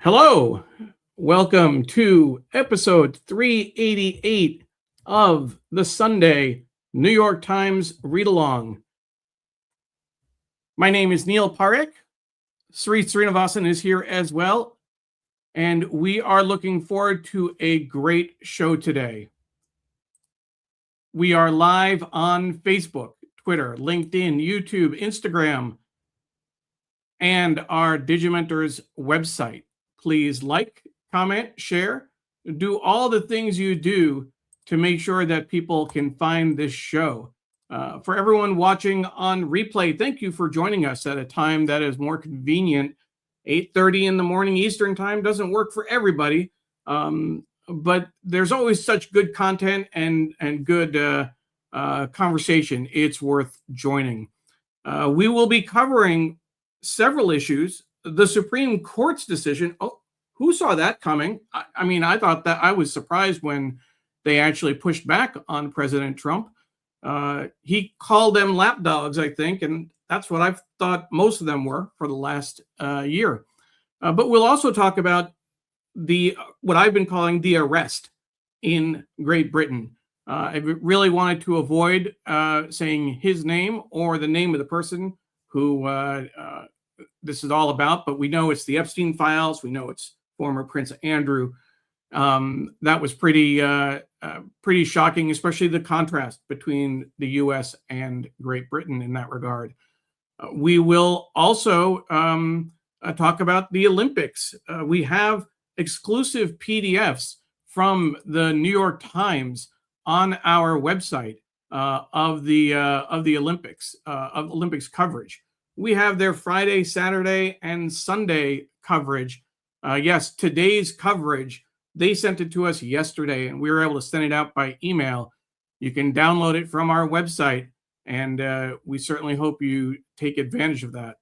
Hello, welcome to episode 388 of the Sunday New York Times Read Along. My name is Neil Parekh. Sreenivasan is here as well, and we are looking forward to a great show today. We are live on Facebook, Twitter, LinkedIn, YouTube, Instagram, and our Digimentor's website. Please like, comment, share, do all the things you do to make sure that people can find this show. For everyone watching on replay, thank you for joining us at a time that is more convenient. 8:30 in the morning Eastern time doesn't work for everybody, but there's always such good content and good conversation. It's worth joining. We will be covering several issues. The Supreme Court's decision. Oh, who saw that coming? I mean, I thought that I was surprised when they actually pushed back on President Trump. He called them lapdogs, I think, and that's what I've thought most of them were for the last year. But we'll also talk about what I've been calling the arrest in Great Britain. I really wanted to avoid saying his name or the name of the person who this is all about, but we know it's the Epstein Files. We know it's former Prince Andrew. That was pretty shocking, especially the contrast between the U.S. and Great Britain in that regard. We will also talk about the Olympics. We have exclusive PDFs from the New York Times on our website of the Olympics, of Olympics coverage. We have their Friday, Saturday, and Sunday coverage. Yes, today's coverage, they sent it to us yesterday, and we were able to send it out by email. You can download it from our website, and we certainly hope you take advantage of that.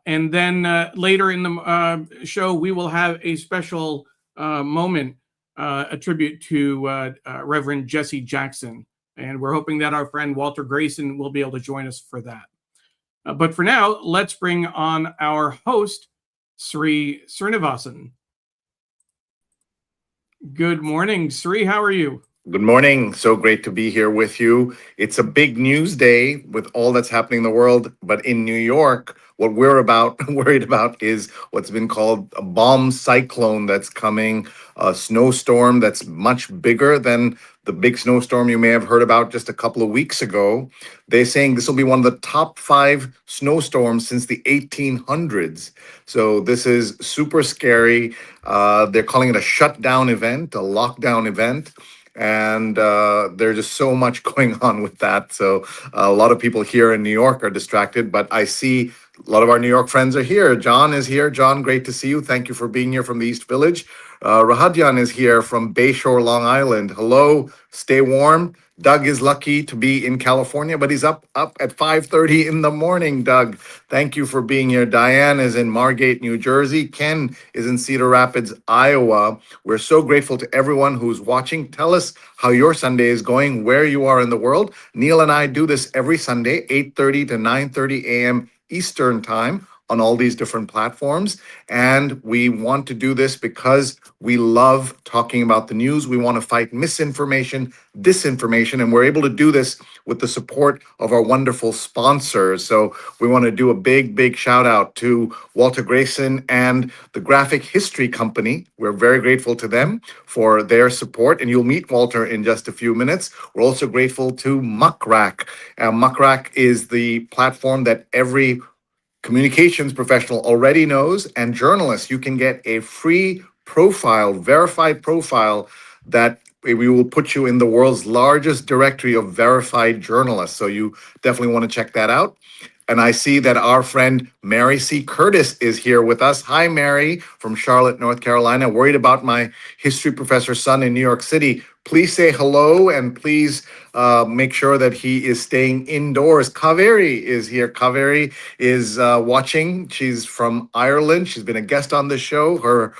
And then later in the show, we will have a special moment, a tribute to Reverend Jesse Jackson. And we're hoping that our friend Walter Greason will be able to join us for that. But for now, let's bring on our host, Sreenivasan. Good morning, Sree. How are you? Good morning. So great to be here with you. It's a big news day with all that's happening in the world. But in New York, what we're worried about is what's been called a bomb cyclone that's coming, a snowstorm that's much bigger than the big snowstorm you may have heard about just a couple of weeks ago. They're saying this will be one of the top 5 snowstorms since the 1800s. So this is super scary. They're calling it a shutdown event, a lockdown event. And there's just so much going on with that. So a lot of people here in New York are distracted, but I see a lot of our New York friends are here. John is here. John, great to see you. Thank you for being here from the East Village. Rahadyan is here from Bayshore, Long Island. Hello, stay warm. Doug is lucky to be in California, but he's up at 5:30 in the morning, Doug. Thank you for being here. Diane is in Margate, New Jersey. Ken is in Cedar Rapids, Iowa. We're so grateful to everyone who's watching. Tell us how your Sunday is going, where you are in the world. Neil and I do this every Sunday, 8:30 to 9:30 a.m. Eastern Time on all these different platforms. And we want to do this because we love talking about the news. We want to fight misinformation, disinformation, and we're able to do this with the support of our wonderful sponsors. So we want to do a big shout out to Walter Greason and the Graphic History Company. We're very grateful to them for their support, and you'll meet Walter in just a few minutes. We're also grateful to Muckrack. Muckrack is the platform that every communications professional already knows, and journalists, you can get a free profile, verified profile, that we will put you in the world's largest directory of verified journalists. So you definitely want to check that out. And I see that our friend Mary C. Curtis is here with us. Hi, Mary, from Charlotte, North Carolina. Worried about my history professor's son in New York City. Please say hello, and please make sure that he is staying indoors. Kaveri is here. Kaveri is watching. She's from Ireland. She's been a guest on the show. Her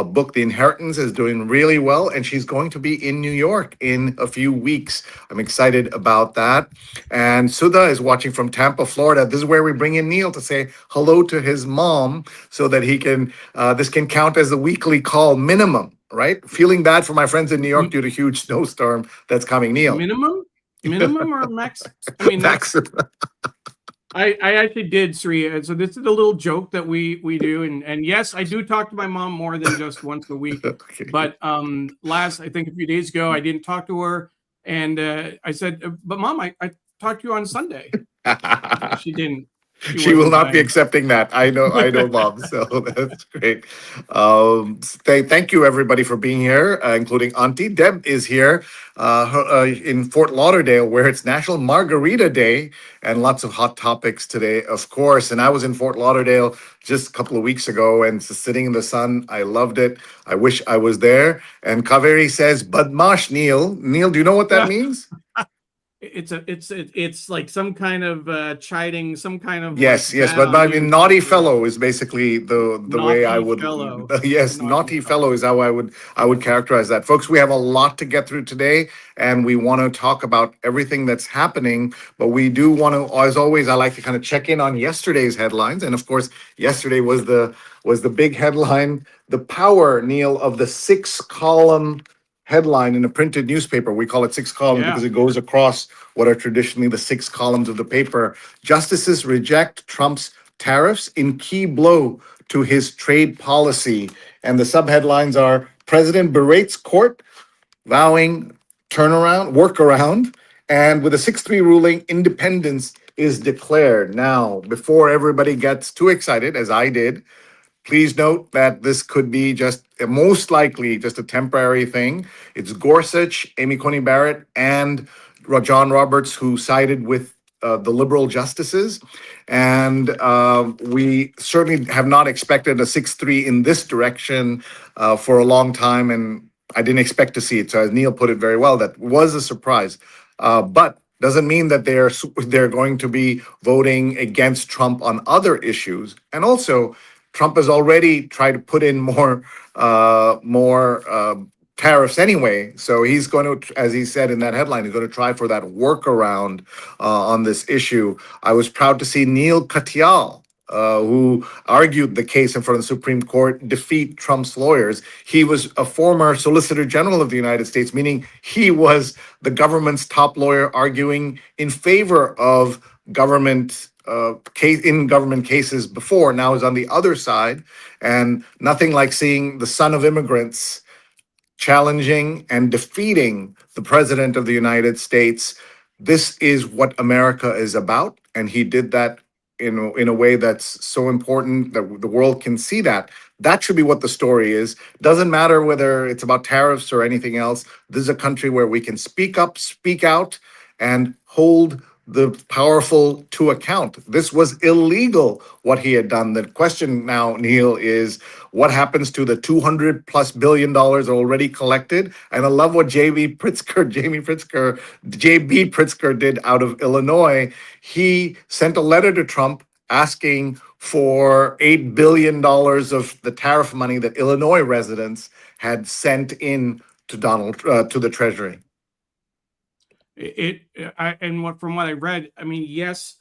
book, The Inheritance, is doing really well, and she's going to be in New York in a few weeks. I'm excited about that. And Sudha is watching from Tampa, Florida. This is where we bring in Neil to say hello to his mom so that he can, this can count as a weekly call minimum, right? Feeling bad for my friends in New York due to huge snowstorm that's coming. Neil. Minimum or max? I mean, that's, I actually did, Sree. So this is a little joke that we do, and yes, I do talk to my mom more than just once a week. Okay. But last, I think a few days ago, I didn't talk to her, and I said, "But Mom, I talked to you on Sunday." She didn't. She will not be accepting that. I know, Bob. So that's great. Thank you, everybody, for being here, including Auntie. Deb is here in Fort Lauderdale, where it's National Margarita Day, and lots of hot topics today, of course. And I was in Fort Lauderdale just a couple of weeks ago, and sitting in the sun. I loved it. I wish I was there. And Kaveri says, "Badmash, Neil." Neil, do you know what that means? It's like some kind of chiding, some kind of yes, but I mean, naughty fellow is basically the way I would. Fellow. Yes, naughty fellow is how I would characterize that, folks. We have a lot to get through today, and we want to talk about everything that's happening. But we do want to, as always, I like to kind of check in on yesterday's headlines, and of course, yesterday was the big headline, the power, Neil, of the 6-column headline in a printed newspaper. We call it 6 columns because it goes across what are traditionally the 6 columns of the paper. Justices reject Trump's tariffs in key blow to his trade policy. And the subheadlines are: President berates court, vowing workaround. And with a 6-3 ruling, independence is declared. Now, before everybody gets too excited, as I did, please note that this could be just, most likely, just a temporary thing. It's Gorsuch, Amy Coney Barrett, and John Roberts who sided with the liberal justices. And we certainly have not expected a 6-3 in this direction for a long time. And I didn't expect to see it. So as Neil put it very well, that was a surprise. But doesn't mean that they're going to be voting against Trump on other issues. And also, Trump has already tried to put in more tariffs anyway. So he's going to, as he said in that headline, he's going to try for that workaround on this issue. I was proud to see Neil Katyal, who argued the case in front of the Supreme Court, defeat Trump's lawyers. He was a former Solicitor General of the United States, meaning he was the government's top lawyer arguing in favor of government government cases before. Now is on the other side, and nothing like seeing the son of immigrants challenging and defeating the president of the United States. This is what America is about, and he did that in a way that's so important that the world can see that. That should be what the story is. Doesn't matter whether it's about tariffs or anything else. This is a country where we can speak up, speak out, and hold the powerful to account. This was illegal, what he had done. The question now, Neil, is what happens to the $200+ billion already collected? And I love what JB Pritzker did out of Illinois. He sent a letter to Trump asking for $8 billion of the tariff money that Illinois residents had sent in to to the Treasury. From what I read, I mean, yes,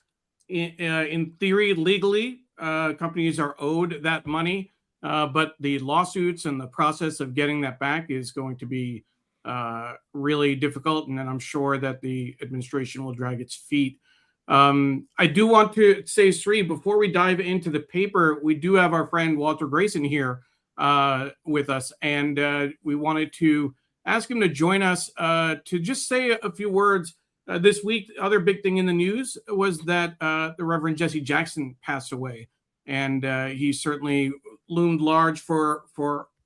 in theory, legally, companies are owed that money, but the lawsuits and the process of getting that back is going to be really difficult, and then I'm sure that the administration will drag its feet. I do want to say, Sree, before we dive into the paper, we do have our friend Walter Greason here with us, and we wanted to ask him to join us to just say a few words. This week, the other big thing in the news was that the Reverend Jesse Jackson passed away, and he certainly loomed large for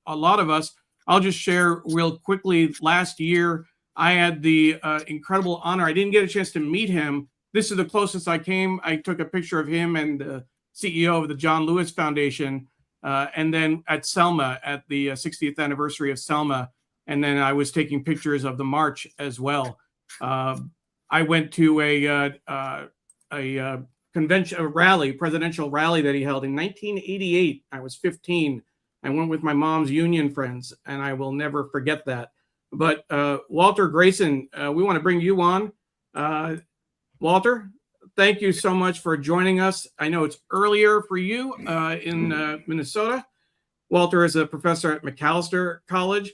a lot of us. I'll just share real quickly. Last year, I had the incredible honor. I didn't get a chance to meet him. This is the closest I came. I took a picture of him and the CEO of the John Lewis Foundation, and then at Selma, at the 60th anniversary of Selma. And then I was taking pictures of the march as well. I went to a convention, a rally, presidential rally that he held in 1988. I was 15. I went with my mom's union friends, and I will never forget that. But Walter Greason, we want to bring you on. Walter, thank you so much for joining us. I know it's earlier for you in Minnesota. Walter is a professor at Macalester College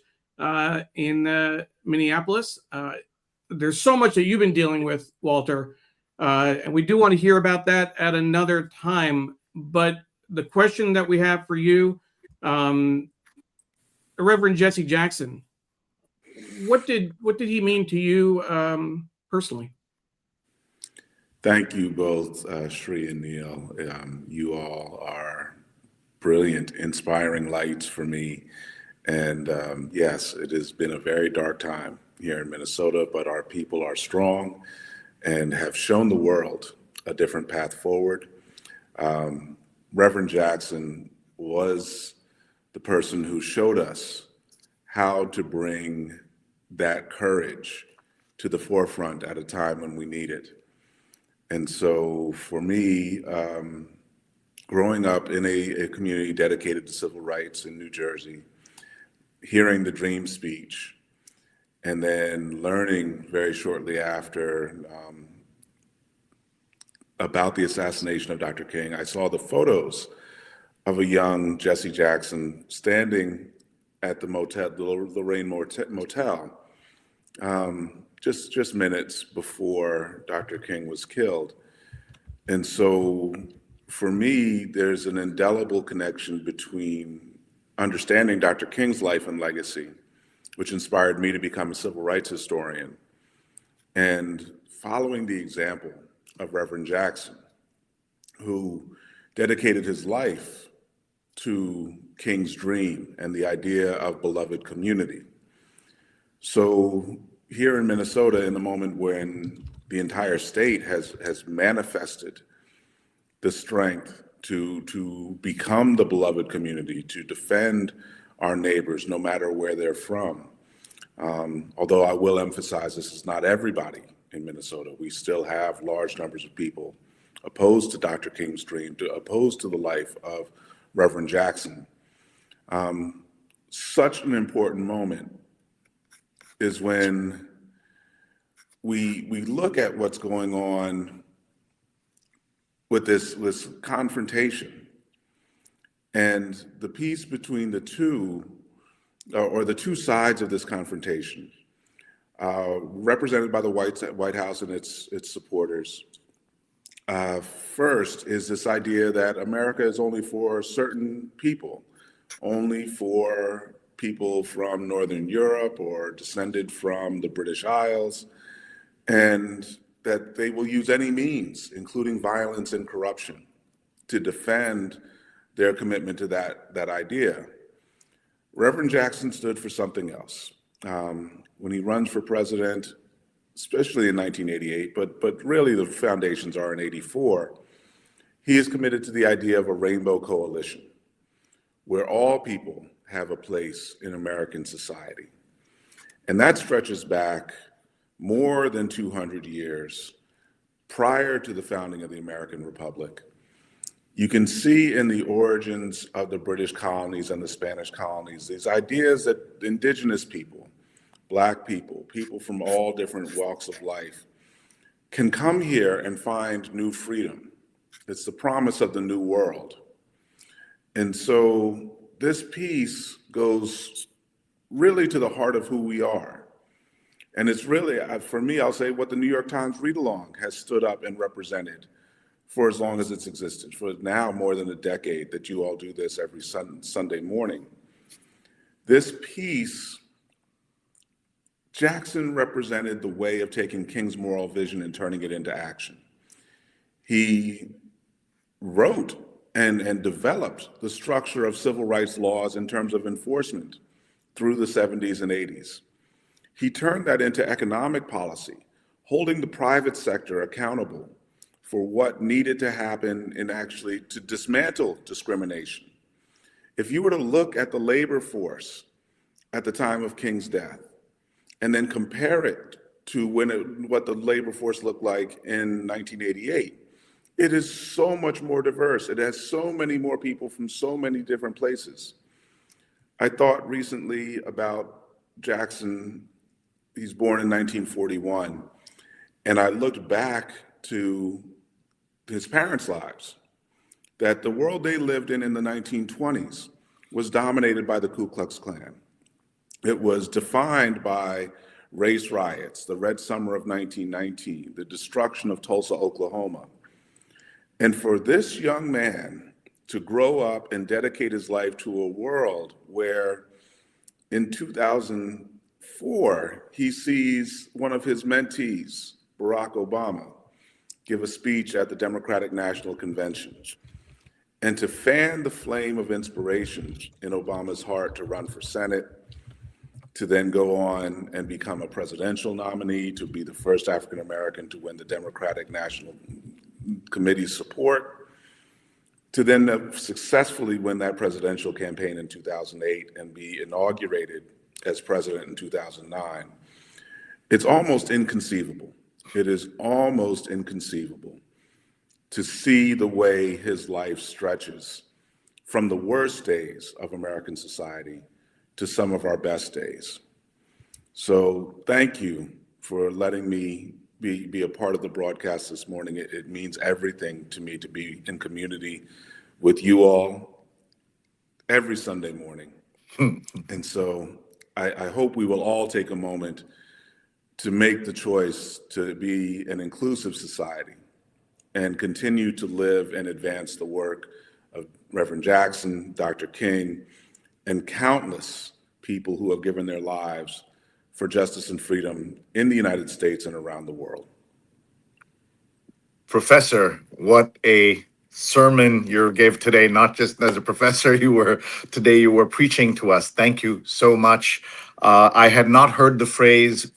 in Minneapolis. There's so much that you've been dealing with, Walter, and we do want to hear about that at another time. But the question that we have for you, Reverend Jesse Jackson, what did he mean to you personally? Thank you both, Sree and Neil. You all are brilliant, inspiring lights for me. And yes, it has been a very dark time here in Minnesota, but our people are strong and have shown the world a different path forward. Reverend Jackson was the person who showed us how to bring that courage to the forefront at a time when we need it. And so for me, growing up in a community dedicated to civil rights in New Jersey, hearing the Dream speech, and then learning very shortly after about the assassination of Dr. King, I saw the photos of a young Jesse Jackson standing at the motel, the Lorraine Motel, just minutes before Dr. King was killed. And so for me, there's an indelible connection between understanding Dr. King's life and legacy, which inspired me to become a civil rights historian, and following the example of Reverend Jackson, who dedicated his life to King's dream and the idea of beloved community. So here in Minnesota, in the moment when the entire state has manifested the strength to become the beloved community, to defend our neighbors, no matter where they're from. Although I will emphasize this is not everybody in Minnesota. We still have large numbers of people opposed to Dr. King's dream, opposed to the life of Reverend Jackson. Such an important moment is when we look at what's going on with this confrontation and the peace between the two, or the two sides of this confrontation, represented by the White House and its supporters. First is this idea that America is only for certain people, only for people from Northern Europe or descended from the British Isles, and that they will use any means, including violence and corruption, to defend their commitment to that idea. Reverend Jackson stood for something else. When he runs for president, especially in 1988, but really the foundations are in 84, he is committed to the idea of a rainbow coalition, where all people have a place in American society. And that stretches back more than 200 years prior to the founding of the American Republic. You can see in the origins of the British colonies and the Spanish colonies these ideas that indigenous people, Black people, people from all different walks of life, can come here and find new freedom. It's the promise of the new world. And so this piece goes really to the heart of who we are. And it's really, for me, I'll say what the New York Times read-along has stood up and represented for as long as it's existed, for now more than a decade that you all do this every Sunday morning. This piece, Jackson represented the way of taking King's moral vision and turning it into action. He wrote and developed the structure of civil rights laws in terms of enforcement through the 70s and 80s. He turned that into economic policy, holding the private sector accountable for what needed to happen in actually to dismantle discrimination. If you were to look at the labor force at the time of King's death and then compare it to what the labor force looked like in 1988. It is so much more diverse. It has so many more people from so many different places. I thought recently about Jackson. He's born in 1941. And I looked back to his parents' lives, that the world they lived in the 1920s was dominated by the Ku Klux Klan. It was defined by race riots, the Red Summer of 1919, the destruction of Tulsa, Oklahoma. And for this young man to grow up and dedicate his life to a world where in 2004, he sees one of his mentees, Barack Obama, give a speech at the Democratic National Convention, and to fan the flame of inspiration in Obama's heart to run for Senate, to then go on and become a presidential nominee, to be the first African American to win the Democratic National Committee's support, to then successfully win that presidential campaign in 2008 and be inaugurated as president in 2009. It's almost inconceivable. It is almost inconceivable to see the way his life stretches from the worst days of American society to some of our best days. So thank you for letting me be a part of the broadcast this morning. It means everything to me to be in community with you all every Sunday morning. And so I hope we will all take a moment to make the choice to be an inclusive society and continue to live and advance the work of Reverend Jackson, Dr. King, and countless people who have given their lives for justice and freedom in the United States and around the world. Professor, what a sermon you gave today, not just as a professor, you were preaching to us. Thank you so much. I had not heard the phrase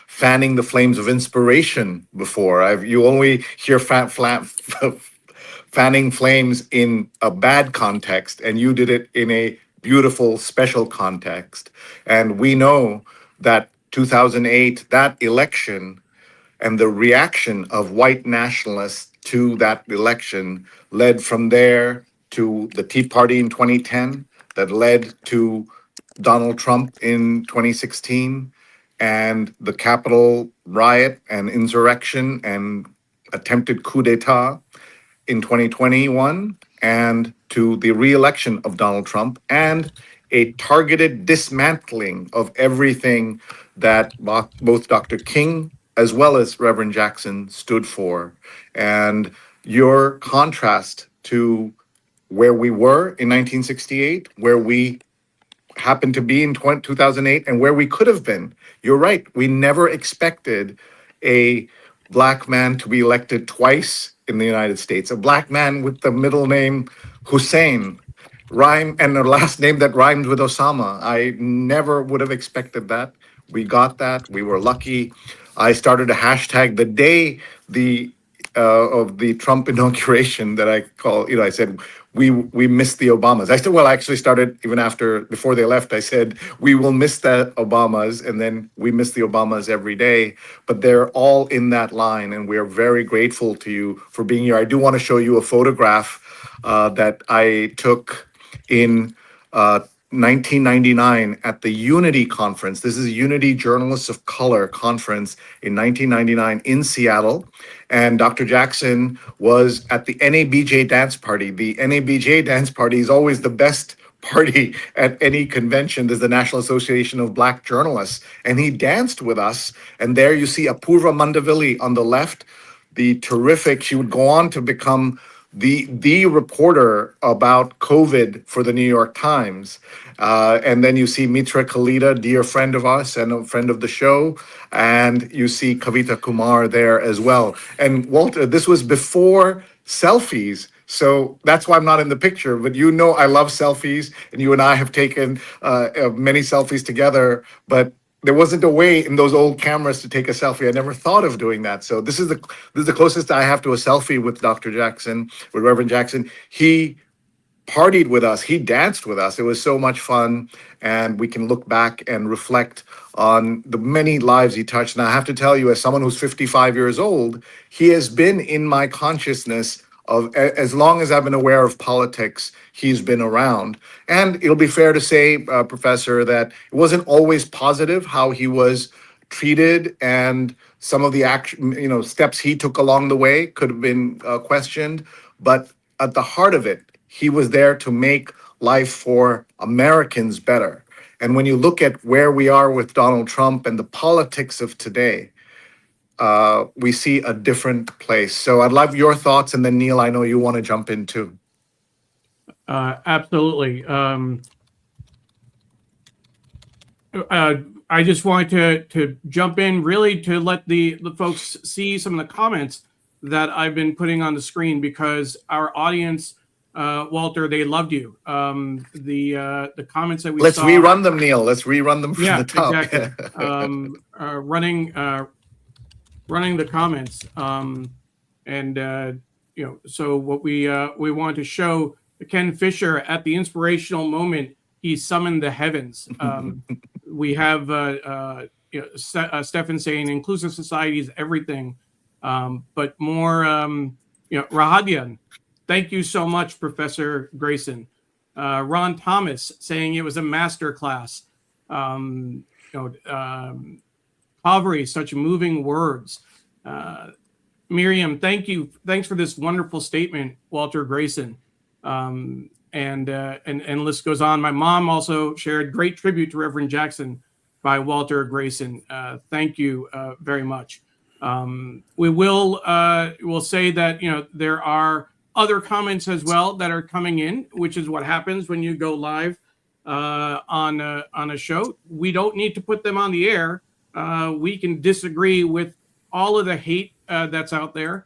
fanning the flames of inspiration before. You only hear fanning flames in a bad context, and you did it in a beautiful, special context. And we know that 2008, that election, and the reaction of white nationalists to that election led from there to the Tea Party in 2010, that led to Donald Trump in 2016, and the Capitol riot and insurrection and attempted coup d'etat in 2021, and to the re-election of Donald Trump, and a targeted dismantling of everything that both Dr. King as well as Reverend Jackson stood for. And your contrast to where we were in 1968, where we happened to be in 2008, and where we could have been. You're right. We never expected a Black man to be elected twice in the United States. A Black man with the middle name Hussein, and a last name that rhymed with Osama. I never would have expected that. We got that. We were lucky. I started a hashtag the day of the Trump inauguration that I call, I said, we miss the Obamas. I actually started even before they left, I said, we will miss the Obamas, and then we miss the Obamas every day, but they're all in that line, and we are very grateful to you for being here. I do want to show you a photograph that I took in 1999 at the Unity Conference. This is Unity Journalists of Color Conference in 1999 in Seattle. And Dr. Jackson was at the NABJ dance party. The NABJ dance party is always the best party at any convention. There's the National Association of Black Journalists. And he danced with us. And there you see Apurva Mandavilli on the left, the terrific, she would go on to become the reporter about COVID for the New York Times. And then you see Mitra Kalita, dear friend of us and a friend of the show. And you see Kavita Kumar there as well. And Walter, this was before selfies. So that's why I'm not in the picture. But I love selfies. And you and I have taken many selfies together. But there wasn't a way in those old cameras to take a selfie. I never thought of doing that. So this is the closest I have to a selfie with Dr. Jackson, with Reverend Jackson. He partied with us. He danced with us. It was so much fun. And we can look back and reflect on the many lives he touched. And I have to tell you, as someone who's 55 years old, he has been in my consciousness of as long as I've been aware of politics, he's been around. And it'll be fair to say, Professor, that it wasn't always positive how he was treated, and some of the action, steps he took along the way could have been questioned. But at the heart of it, he was there to make life for Americans better. And when you look at where we are with Donald Trump and the politics of today, we see a different place. So I'd love your thoughts, and then Neil, I know you want to jump in too. Absolutely. I just wanted to jump in really to let the folks see some of the comments that I've been putting on the screen, because our audience, Walter, they loved you. The comments that we Let's saw. rerun them, Neil. Let's rerun them from Yeah, the top. exactly. Running the comments, so what we want to show Ken Fisher at the inspirational moment. He summoned the heavens. We have Stefan saying inclusive society is everything, but more. Rahadian, thank you so much, Professor Greason. Ron Thomas saying it was a master class. Poverty, such moving words. Miriam, thank you. Thanks for this wonderful statement, Walter Greason. And list goes on. My mom also shared great tribute to Reverend Jackson by Walter Greason. Thank you very much. We'll say that there are other comments as well that are coming in, which is what happens when you go live on a show. We don't need to put them on the air. We can disagree with all of the hate that's out there,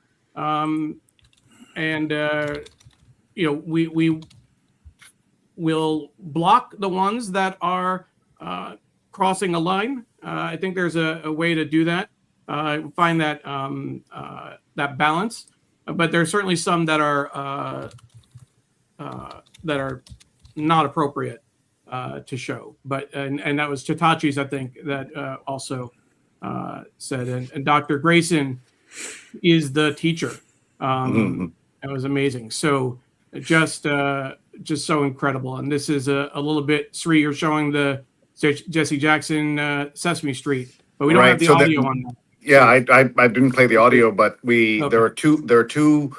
we will block the ones that are crossing a line. I think there's a way to do that. Find that that balance, but there's certainly some that are not appropriate to show. But and that was Chitachi's, I think, that also said, and Dr. Greason is the teacher. That was amazing. So just so incredible. And this is a little bit, Sree, you're showing the Jesse Jackson Sesame Street, but we don't have the audio on that. Yeah, I didn't play the audio, but there are two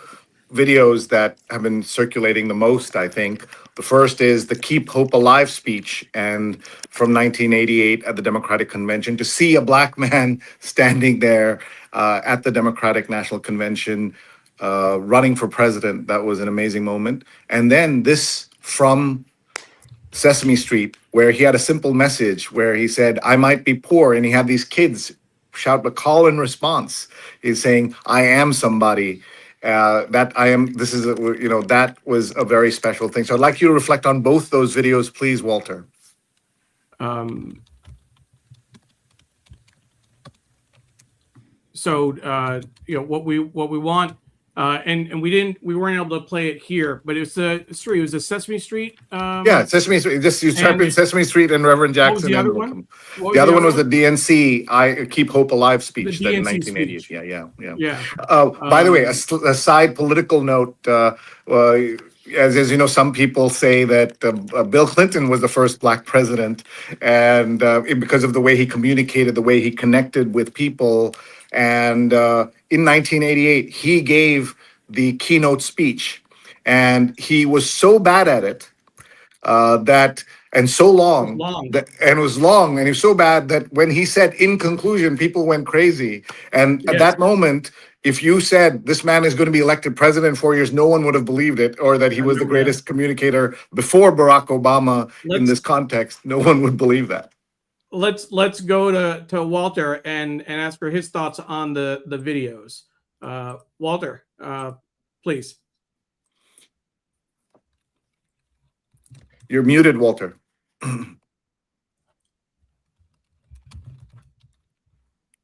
videos that have been circulating the most, I think. The first is the Keep Hope Alive speech, and from 1988 at the Democratic Convention, to see a black man standing there at the Democratic National Convention running for president, that was an amazing moment. And then this from Sesame Street, where he had a simple message where he said, I might be poor, and he had these kids shout a call and response. He's saying, I am somebody. That I am, this is, that was a very special thing. So I'd like you to reflect on both those videos, please, Walter. What we want, and we weren't able to play it here, but it was a Sesame Street. Yeah, Sesame Street. Just you type in Sesame Street and Reverend Jackson. What was the other one? The other one was the DNC I Keep Hope Alive speech that in 1988. Speech. Yeah. By the way, a side political note. As you know, some people say that Bill Clinton was the first black president, and because of the way he communicated, the way he connected with people. And in 1988, he gave the keynote speech, and he was so bad at it and so long, and it was long, and he was so bad that when he said in conclusion, people went crazy. And at that moment, if you said this man is going to be elected president in 4 years, no one would have believed it, or that he was the greatest communicator before Barack Obama in this context. No one would believe that. Let's go to Walter and ask for his thoughts on the videos. Walter, please. You're muted, Walter.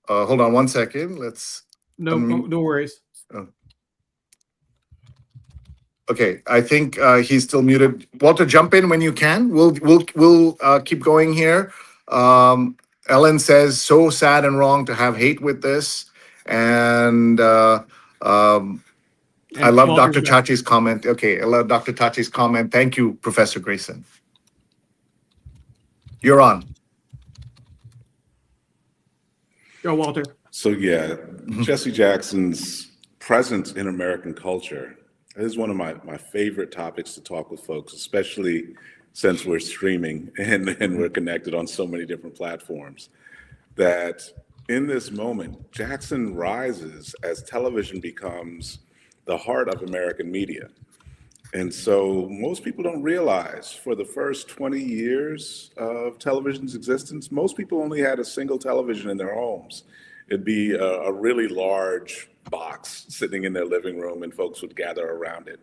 Hold on one second. Let's no worries. Okay, I think he's still muted. Walter, jump in when you can. We'll keep going here. Ellen says, so sad and wrong to have hate with this. And I love Walter's Dr. back. Chachi's comment. Okay, I love Dr. Chachi's comment. Thank you, Professor Greason. You're on. Go, Walter. So yeah, Jesse Jackson's presence in American culture is one of my favorite topics to talk with folks, especially since we're streaming and we're connected on so many different platforms. That in this moment, Jackson rises as television becomes the heart of American media. And so most people don't realize for the first 20 years of television's existence, most people only had a single television in their homes. It'd be a really large box sitting in their living room and folks would gather around it.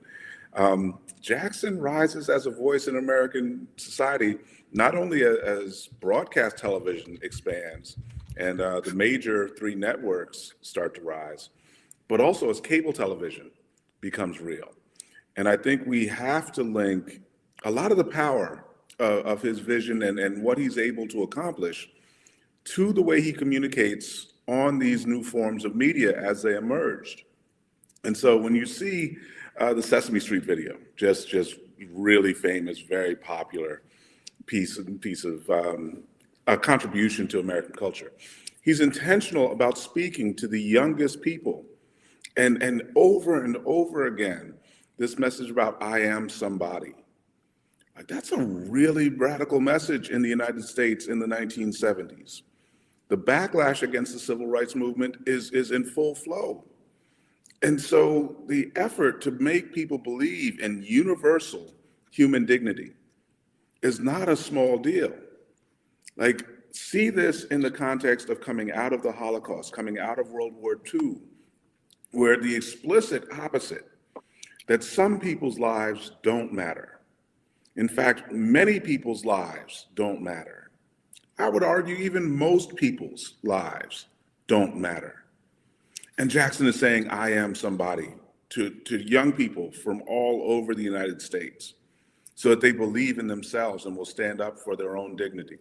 Jackson rises as a voice in American society, not only as broadcast television expands and the major three networks start to rise, but also as cable television becomes real. And I think we have to link a lot of the power of his vision and what he's able to accomplish to the way he communicates on these new forms of media as they emerged. And so when you see the Sesame Street video, just really famous, very popular piece of a contribution to American culture, he's intentional about speaking to the youngest people, and over again, this message about I am somebody. Like, that's a really radical message in the United States in the 1970s. The backlash against the civil rights movement is in full flow. And so the effort to make people believe in universal human dignity is not a small deal. Like, see this in the context of coming out of the Holocaust, coming out of World War II, where the explicit opposite, that some people's lives don't matter. In fact, many people's lives don't matter. I would argue even most people's lives don't matter. And Jackson is saying, I am somebody to young people from all over the United States so that they believe in themselves and will stand up for their own dignity.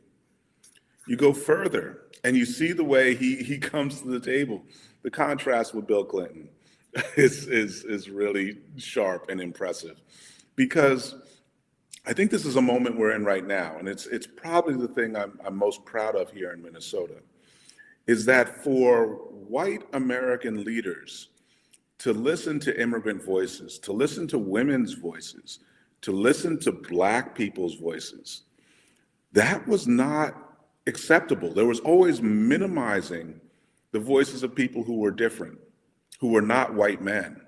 You go further and you see the way he comes to the table. The contrast with Bill Clinton is really sharp and impressive, because I think this is a moment we're in right now, and it's probably the thing I'm most proud of here in Minnesota, is that for white American leaders to listen to immigrant voices, to listen to women's voices, to listen to Black people's voices, that was not acceptable. There was always minimizing the voices of people who were different, who were not white men,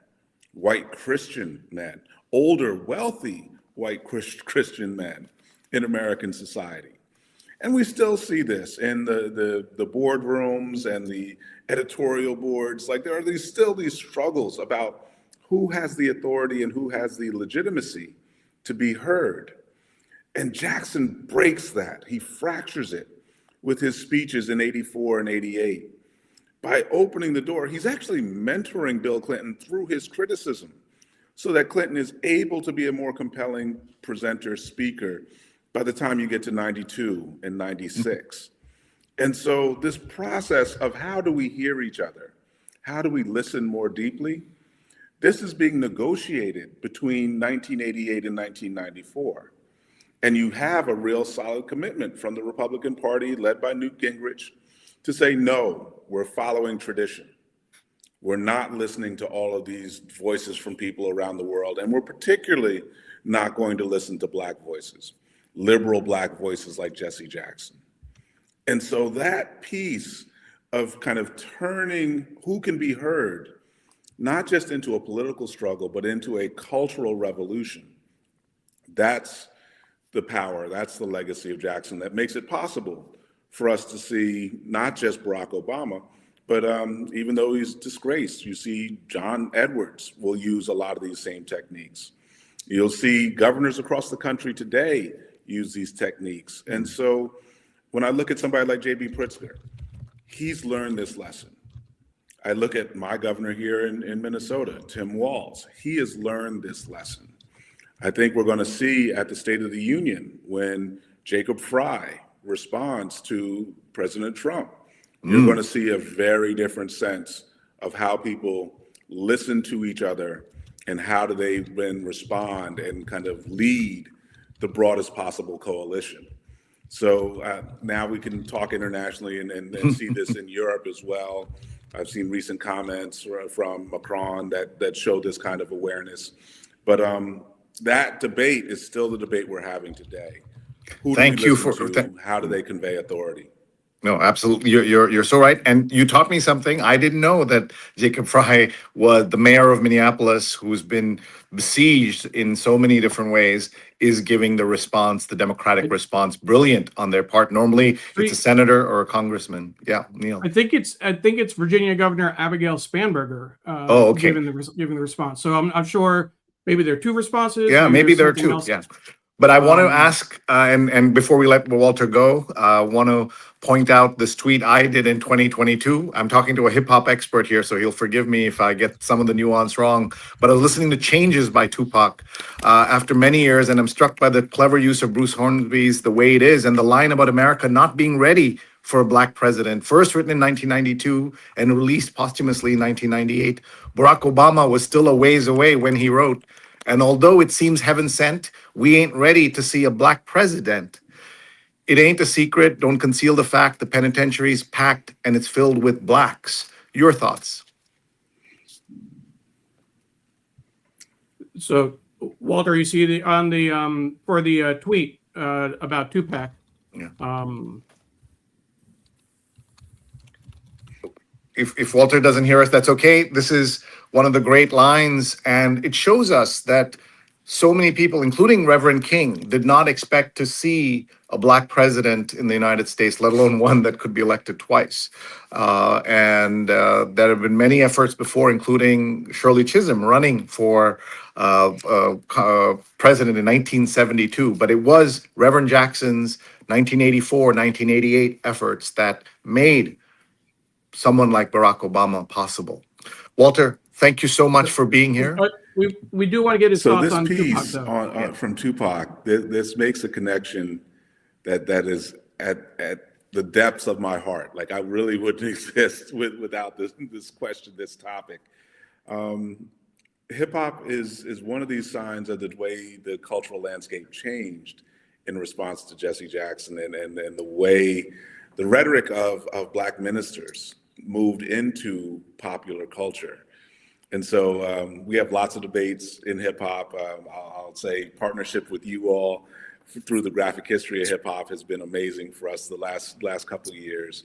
white Christian men, older, wealthy white Christian men in American society. And we still see this in the boardrooms and the editorial boards. Like, there are still these struggles about who has the authority and who has the legitimacy to be heard. And Jackson breaks that. He fractures it with his speeches in '84 and '88. By opening the door, he's actually mentoring Bill Clinton through his criticism so that Clinton is able to be a more compelling presenter, speaker by the time you get to 92 and 96. And so this process of how do we hear each other? How do we listen more deeply? This is being negotiated between 1988 and 1994. And you have a real solid commitment from the Republican Party led by Newt Gingrich to say, no, we're following tradition. We're not listening to all of these voices from people around the world. And we're particularly not going to listen to Black voices, liberal Black voices like Jesse Jackson. And so that piece of kind of turning who can be heard, not just into a political struggle, but into a cultural revolution, that's the power, that's the legacy of Jackson that makes it possible for us to see not just Barack Obama, but even though he's disgraced, you see John Edwards will use a lot of these same techniques. You'll see governors across the country today use these techniques. And so when I look at somebody like J.B. Pritzker, he's learned this lesson. I look at my governor here in Minnesota, Tim Walz. He has learned this lesson. I think we're going to see at the State of the Union when Jacob Fry responds to President Trump, you're going to see a very different sense of how people listen to each other and how do they then respond and kind of lead the broadest possible coalition. So now we can talk internationally and see this in Europe as well. I've seen recent comments from Macron that show this kind of awareness. But that debate is still the debate we're having today. Who Thank do we you listen for. to? How do they convey authority? No, absolutely. You're so right. And you taught me something. I didn't know that Jacob Fry was the mayor of Minneapolis, who's been besieged in so many different ways, is giving the response, the Democratic response, brilliant on their part. Normally, it's a senator or a congressman. Yeah, Neil. I think it's Virginia Governor Abigail Spanberger Oh, okay. giving the response. So I'm sure maybe there are two responses. Yeah, maybe there's there are something two. else. Yeah. But I want to ask, and before we let Walter go, want to point out this tweet I did in 2022. I'm talking to a hip hop expert here, so he'll forgive me if I get some of the nuance wrong. But I was listening to Changes by Tupac after many years, and I'm struck by the clever use of Bruce Hornsby's The Way It Is and the line about America not being ready for a black president, first written in 1992 and released posthumously in 1998. Barack Obama was still a ways away when he wrote, and although it seems heaven sent, we ain't ready to see a black president. It ain't a secret. Don't conceal the fact the penitentiary's packed and it's filled with blacks. Your thoughts? So, Walter, you see for the tweet about Tupac. Yeah. If Walter doesn't hear us, that's okay. This is one of the great lines, and it shows us that so many people, including Reverend King, did not expect to see a black president in the United States, let alone one that could be elected twice. And there have been many efforts before, including Shirley Chisholm running for president in 1972. But it was Reverend Jackson's 1984, 1988 efforts that made someone like Barack Obama possible. Walter, thank you so much for being here. But we do want to get his So thoughts this on Tupac, piece though. from Tupac, this makes a connection that is at the depths of my heart. Like I really wouldn't exist without this question, this topic. Hip hop is one of these signs of the way the cultural landscape changed in response to Jesse Jackson and the way the rhetoric of black ministers moved into popular culture. And so we have lots of debates in hip hop. I'll say partnership with you all through the graphic history of hip hop has been amazing for us the last couple of years.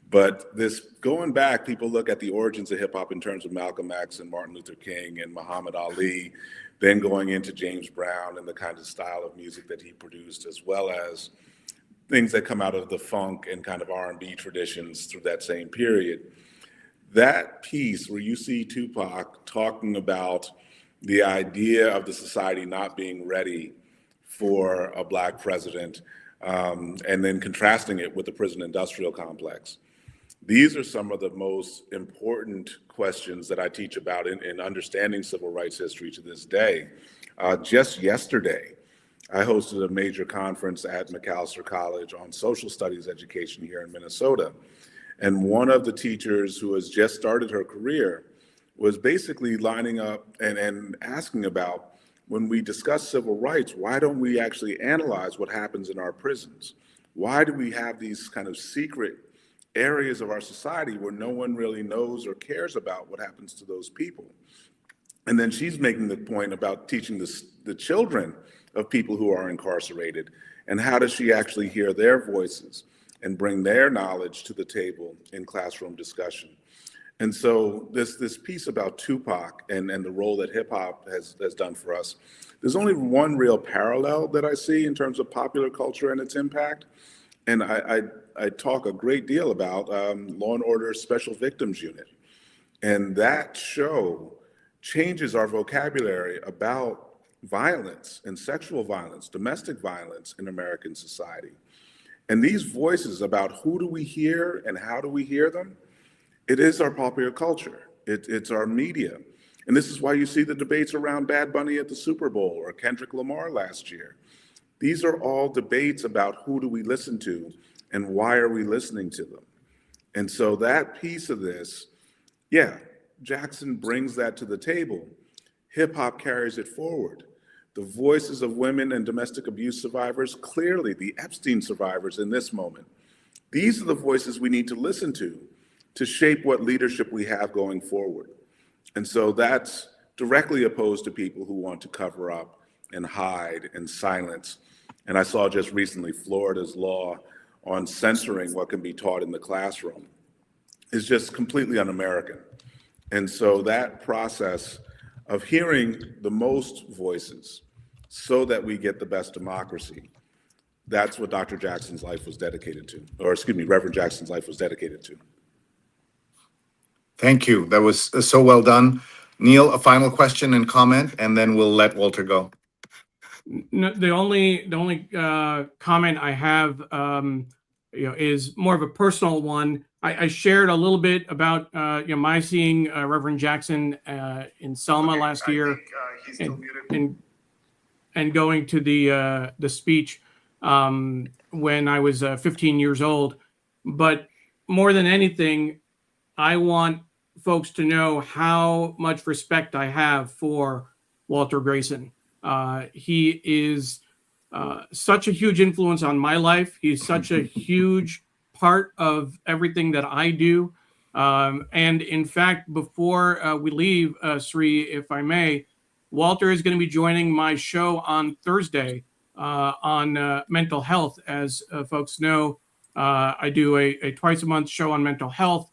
But this going back, people look at the origins of hip hop in terms of Malcolm X and Martin Luther King and Muhammad Ali, then going into James Brown and the kind of style of music that he produced, as well as things that come out of the funk and kind of R&B traditions through that same period. That piece where you see Tupac talking about the idea of the society not being ready for a black president, and then contrasting it with the prison industrial complex. These are some of the most important questions that I teach about in understanding civil rights history to this day. Just yesterday, I hosted a major conference at Macalester College on social studies education here in Minnesota. And one of the teachers who has just started her career was basically lining up and asking about, when we discuss civil rights, why don't we actually analyze what happens in our prisons? Why do we have these kind of secret areas of our society where no one really knows or cares about what happens to those people? And then she's making the point about teaching the children of people who are incarcerated, and how does she actually hear their voices and bring their knowledge to the table in classroom discussion. And so this piece about Tupac and the role that hip hop has done for us, there's only one real parallel that I see in terms of popular culture and its impact. And I talk a great deal about Law and Order Special Victims Unit. And that show changes our vocabulary about violence and sexual violence, domestic violence in American society. And these voices about who do we hear and how do we hear them It is our popular culture. It's our media. And this is why you see the debates around Bad Bunny at the Super Bowl or Kendrick Lamar last year. These are all debates about who do we listen to and why are we listening to them. And so that piece of this, yeah, Jackson brings that to the table. Hip hop carries it forward. The voices of women and domestic abuse survivors, clearly the Epstein survivors in this moment. These are the voices we need to listen to shape what leadership we have going forward. And so that's directly opposed to people who want to cover up and hide and silence. And I saw just recently Florida's law on censoring what can be taught in the classroom is just completely un-American. And so that process of hearing the most voices so that we get the best democracy, that's what Dr. Jackson's life was dedicated to, or excuse me, Reverend Jackson's life was dedicated to. Thank you. That was so well done. Neil, a final question and comment, and then we'll let Walter go. No, the only comment I have, is more of a personal one. I shared a little bit about my seeing Reverend Jackson in Selma last year, and going to the speech when I was 15 years old. But more than anything, I want folks to know how much respect I have for Walter Greason. He is such a huge influence on my life. He's such a huge part of everything that I do. And in fact, before we leave, Sree, if I may, Walter is going to be joining my show on Thursday on mental health. As folks know, I do a twice a month show on mental health.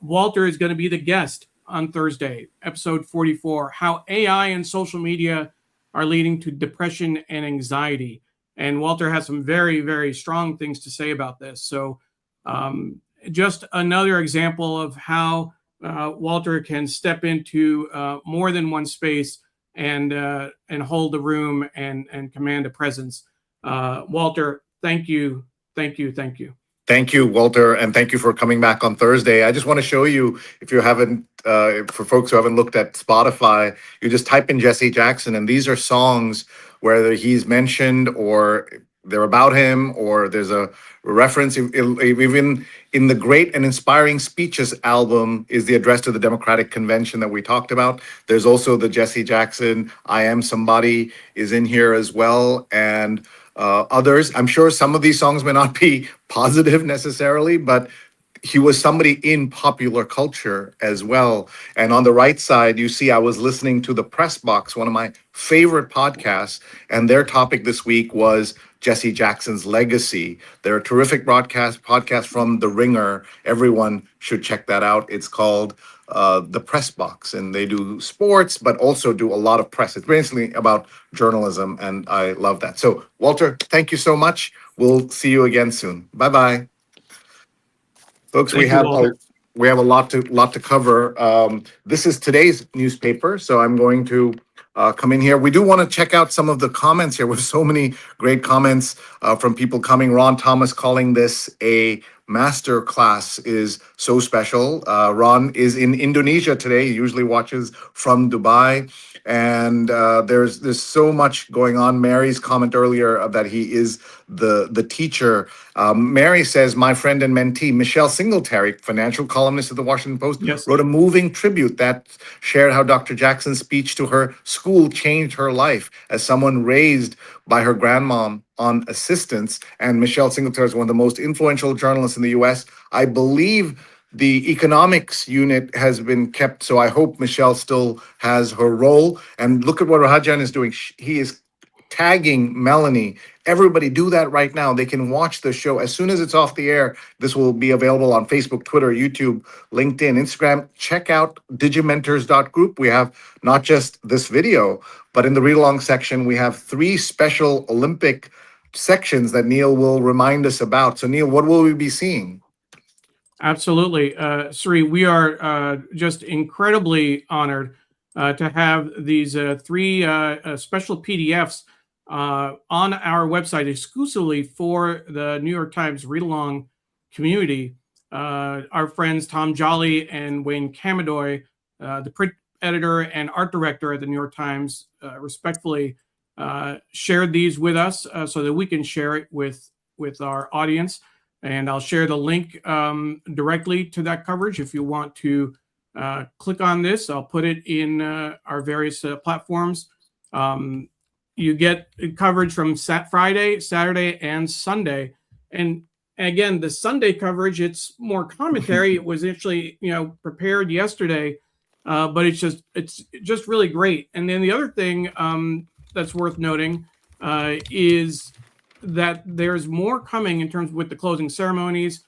Walter is going to be the guest on Thursday, episode 44, How AI and Social Media Are Leading to Depression and Anxiety. And Walter has some very, very strong things to say about this. So just another example of how Walter can step into more than one space and hold the room and command a presence. Walter, thank you, thank you, thank you. Thank you, Walter, and thank you for coming back on Thursday. I just want to show you, if you haven't, for folks who haven't looked at Spotify, you just type in Jesse Jackson, and these are songs whether he's mentioned or they're about him or there's a reference. Even in the Great and Inspiring Speeches album is the address to the Democratic Convention that we talked about. There's also the Jesse Jackson, I Am Somebody is in here as well, and others. I'm sure some of these songs may not be positive necessarily, but he was somebody in popular culture as well. And on the right side, you see I was listening to the Press Box, one of my favorite podcasts, and their topic this week was Jesse Jackson's legacy. They're a terrific podcast from The Ringer. Everyone should check that out. It's called The Press Box, and they do sports, but also do a lot of press. It's basically about journalism, and I love that. So, Walter, thank you so much. We'll see you again soon. Bye-bye. Folks, we have a lot to cover. This is today's newspaper, so I'm going to come in here. We do want to check out some of the comments here. With so many great comments from people coming. Ron Thomas calling this a master class is so special. Ron is in Indonesia today. He usually watches from Dubai. And there's so much going on. Mary's comment earlier that he is the teacher. Mary says, my friend and mentee, Michelle Singletary, financial columnist at the Washington Post, wrote a moving tribute that shared how Dr. Jackson's speech to her school changed her life as someone raised by her grandmom on assistance. And Michelle Singletary is one of the most influential journalists in the U.S. I believe the economics unit has been kept, so I hope Michelle still has her role. And look at what Rajan is doing. He is tagging Melanie. Everybody do that right now. They can watch the show as soon as it's off the air. This will be available on Facebook, Twitter, YouTube, LinkedIn, Instagram. Check out digimentors.group. We have not just this video, but in the read-along section, we have 3 special Olympic sections that Neil will remind us about. So Neil, what will we be seeing? Absolutely. Sree, we are just incredibly honored to have these 3 special PDFs on our website exclusively for the New York Times read-along community. our friends Tom Jolly and Wayne Camadoy, the print editor and art director at the New York Times, respectfully shared these with us so that we can share it with our audience. And I'll share the link directly to that coverage if you want to click on this. I'll put it in our various platforms. You get coverage from Friday, Saturday, and Sunday. And again, the Sunday coverage, it's more commentary. It was actually, prepared yesterday, but it's just really great. And then the other thing that's worth noting is that there's more coming in terms with the closing ceremonies,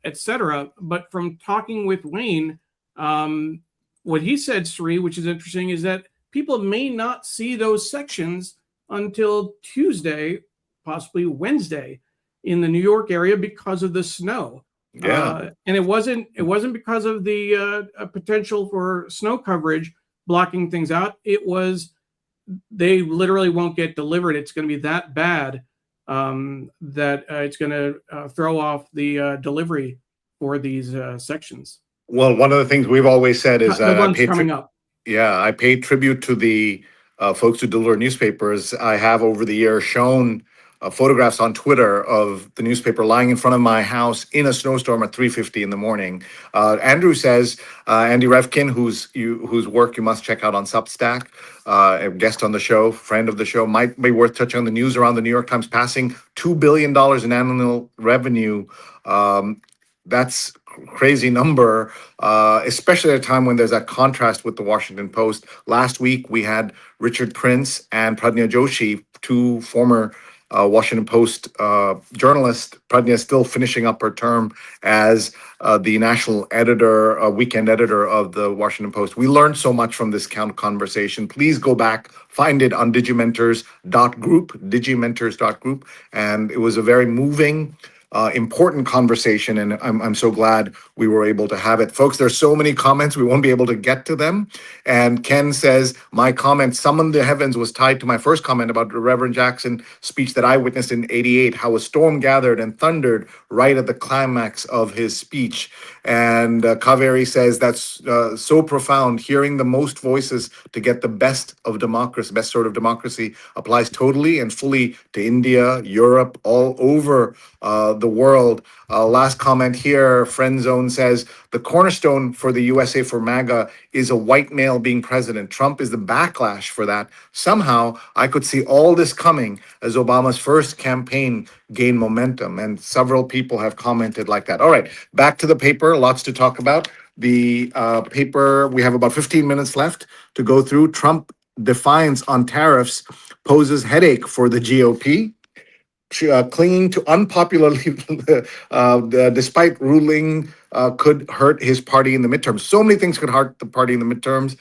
etc. But from talking with Wayne, what he said, Sree, which is interesting, is that people may not see those sections until Tuesday, possibly Wednesday, in the New York area because of the snow. Yeah. And it wasn't because of the potential for snow coverage blocking things out. It was they literally won't get delivered. It's going to be that bad that it's going to throw off the delivery for these sections. Well, one of the things we've always said is The that ones coming up. Yeah, I pay tribute to the folks who deliver newspapers. I have over the years shown photographs on Twitter of the newspaper lying in front of my house in a snowstorm at 3:50 in the morning. Andrew says, Andy Revkin, whose work you must check out on Substack, a guest on the show, friend of the show, might be worth touching on the news around the New York Times passing $2 billion in annual revenue. That's crazy number, especially at a time when there's that contrast with the Washington Post. Last week, we had Richard Prince and Pradnya Joshi, two former Washington Post journalists. Pradnya is still finishing up her term as the national editor, weekend editor of the Washington Post. We learned so much from this conversation. Please go back, find it on digimentors.group, and it was a very moving, important conversation, and I'm so glad we were able to have it. Folks, there's so many comments, we won't be able to get to them. And Ken says, my comment, Summon the Heavens, was tied to my first comment about the Reverend Jackson speech that I witnessed in '88, how a storm gathered and thundered right at the climax of his speech. And Kaveri says, that's so profound. Hearing the most voices to get the best of democracy, best sort of democracy, applies totally and fully to India, Europe, all over the world. Last comment here, Friend Zone says, the cornerstone for the USA for MAGA is a white male being president. Trump is the backlash for that. Somehow, I could see all this coming as Obama's first campaign gained momentum, and several people have commented like that. All right, back to the paper, lots to talk about. The paper, we have about 15 minutes left to go through. Trump defiance on tariffs poses headache for the GOP. Clinging to unpopular despite ruling could hurt his party in the midterms. So many things could hurt the party in the midterms.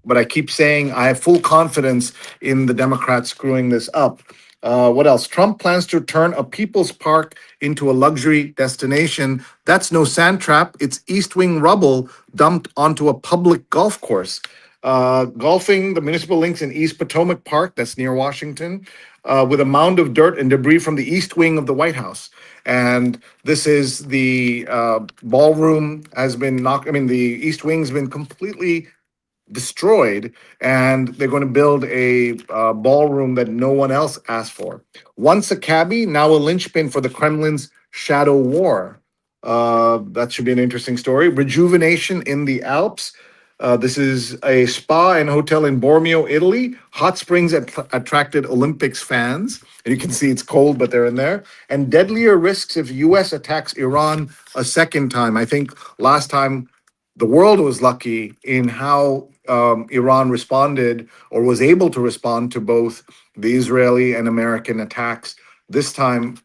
But I keep saying I have full confidence in the Democrats screwing this up. What else? Trump plans to turn a people's park into a luxury destination. That's no sand trap. It's East Wing rubble dumped onto a public golf course. Golfing the municipal links in East Potomac Park, that's near Washington, with a mound of dirt and debris from the east wing of the White House. And this is the ballroom has been knocked. I mean, the east wing's been completely destroyed, and they're going to build a ballroom that no one else asked for. Once a cabbie, now a linchpin for the Kremlin's shadow war. That should be an interesting story. Rejuvenation in the Alps. This is a spa and hotel in Bormio, Italy. Hot springs attracted Olympics fans. And you can see it's cold, but they're in there. And deadlier risks if U.S. attacks Iran a second time. I think last time the world was lucky in how Iran responded or was able to respond to both the Israeli and American attacks. This time,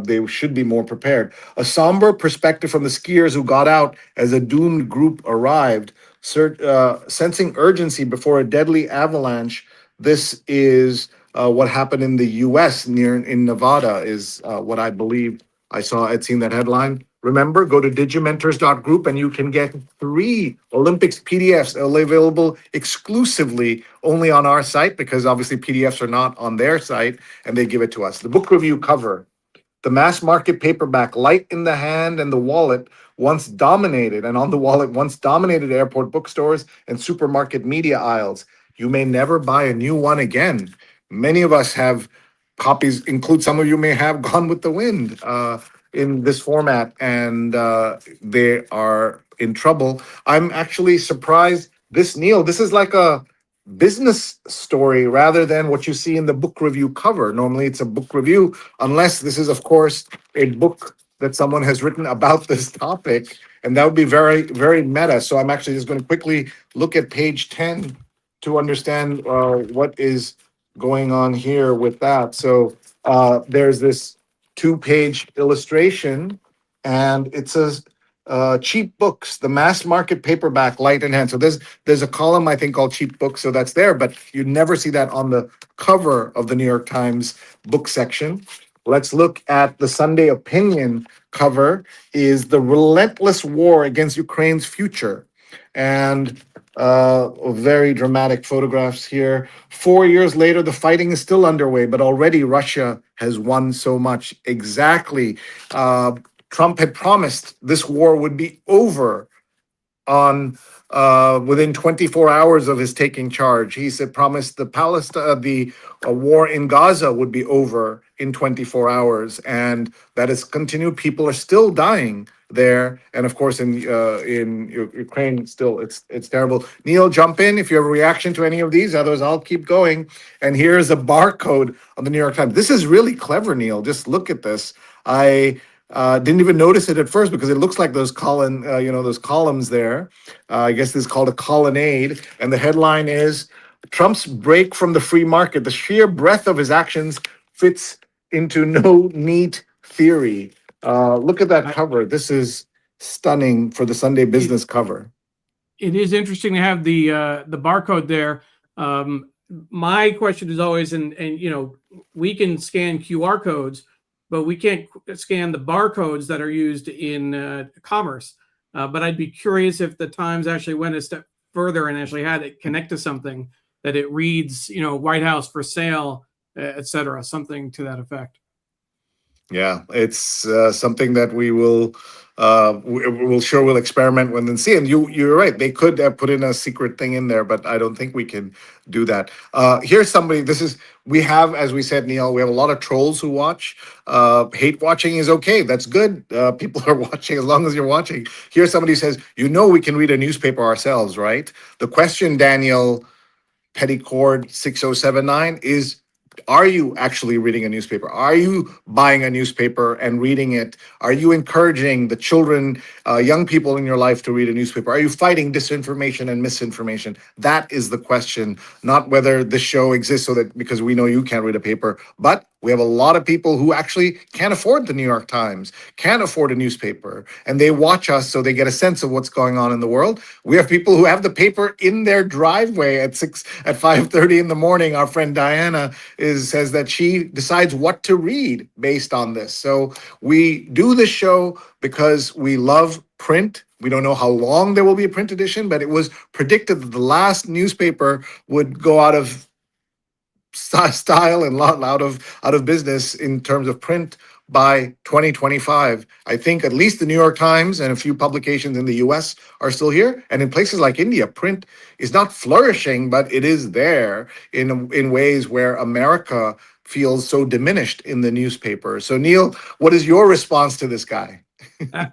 they should be more prepared. A somber perspective from the skiers who got out as a doomed group arrived, sensing urgency before a deadly avalanche. This is what happened in the U.S. in Nevada, is what I believe I'd seen that headline. Remember, go to digimentors.group and you can get 3 Olympics PDFs available exclusively only on our site, because obviously PDFs are not on their site and they give it to us. The book review cover The mass market paperback, light in the hand and the wallet, once dominated, and on the wallet once dominated airport bookstores and supermarket media aisles. You may never buy a new one again. Many of us have copies, include some of you may have Gone with the Wind in this format, and they are in trouble. I'm actually surprised. This, Neil, this is like a business story rather than what you see in the book review cover. Normally it's a book review, unless this is, of course, a book that someone has written about this topic, and that would be very, very meta. So I'm actually just going to quickly look at page 10 to understand what is going on here with that. So there's this 2-page illustration, and it says cheap books, the mass market paperback, light in hand. So there's a column I think called cheap books, so that's there, but you never see that on the cover of the New York Times book section. Let's look at the Sunday Opinion cover. Is the relentless war against Ukraine's future, and very dramatic photographs here. 4 years later, the fighting is still underway, but already Russia has won so much. Exactly. Trump had promised this war would be over on within 24 hours of his taking charge. He said promised the war in Gaza would be over in 24 hours, and that has continued. People are still dying there, and of course in Ukraine, still it's terrible. Neil, jump in if you have a reaction to any of these. Otherwise, I'll keep going. And here's a barcode on the New York Times. This is really clever, Neil. Just look at this. I didn't even notice it at first because it looks like those those columns there. I guess this is called a colonnade, and the headline is Trump's break from the free market. The sheer breadth of his actions fits into no neat theory. Look at that cover. This is stunning for the Sunday Business cover. It is interesting to have the barcode there. My question is always, and we can scan QR codes, but we can't scan the barcodes that are used in commerce. But I'd be curious if the Times actually went a step further and actually had it connect to something that it reads, White House for sale, et cetera, something to that effect. Yeah, it's something that we'll experiment with and see. And you're right. They could have put in a secret thing in there, but I don't think we can do that. Here's somebody. We have, as we said, Neil, we have a lot of trolls who watch. Hate watching is okay. That's good. People are watching as long as you're watching. Here's somebody who says, we can read a newspaper ourselves, right? The question, Daniel Petticord 6079, is, are you actually reading a newspaper? Are you buying a newspaper and reading it? Are you encouraging the children, young people in your life to read a newspaper? Are you fighting disinformation and misinformation? That is the question, not whether this show exists because we know you can't read a paper, but we have a lot of people who actually can't afford the New York Times, can't afford a newspaper, and they watch us so they get a sense of what's going on in the world. We have people who have the paper in their driveway at 5:30 in the morning. Our friend Diana says that she decides what to read based on this. So we do this show because we love print. We don't know how long there will be a print edition, but it was predicted that the last newspaper would go out of style and out of business in terms of print by 2025. I think at least the New York Times and a few publications in the US are still here. And in places like India, print is not flourishing, but it is there in ways where America feels so diminished in the newspaper. So Neil, what is your response to this guy?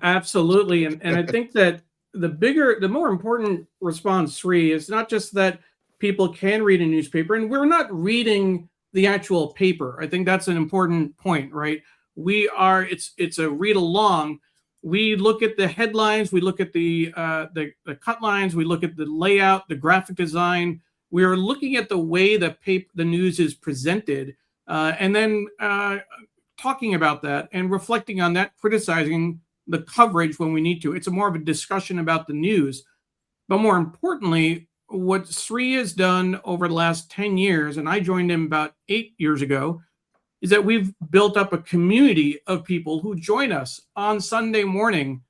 Absolutely. And I think that the more important response, Sree, is not just that people can read a newspaper, and we're not reading the actual paper. I think that's an important point, right? It's a read along. We look at the headlines, we look at the cut lines, we look at the layout, the graphic design. We are looking at the way the news is presented, and then talking about that and reflecting on that, criticizing the coverage when we need to. It's more of a discussion about the news. But more importantly, what Sree has done over the last 10 years, and I joined him about 8 years ago, is that we've built up a community of people who join us on Sunday morning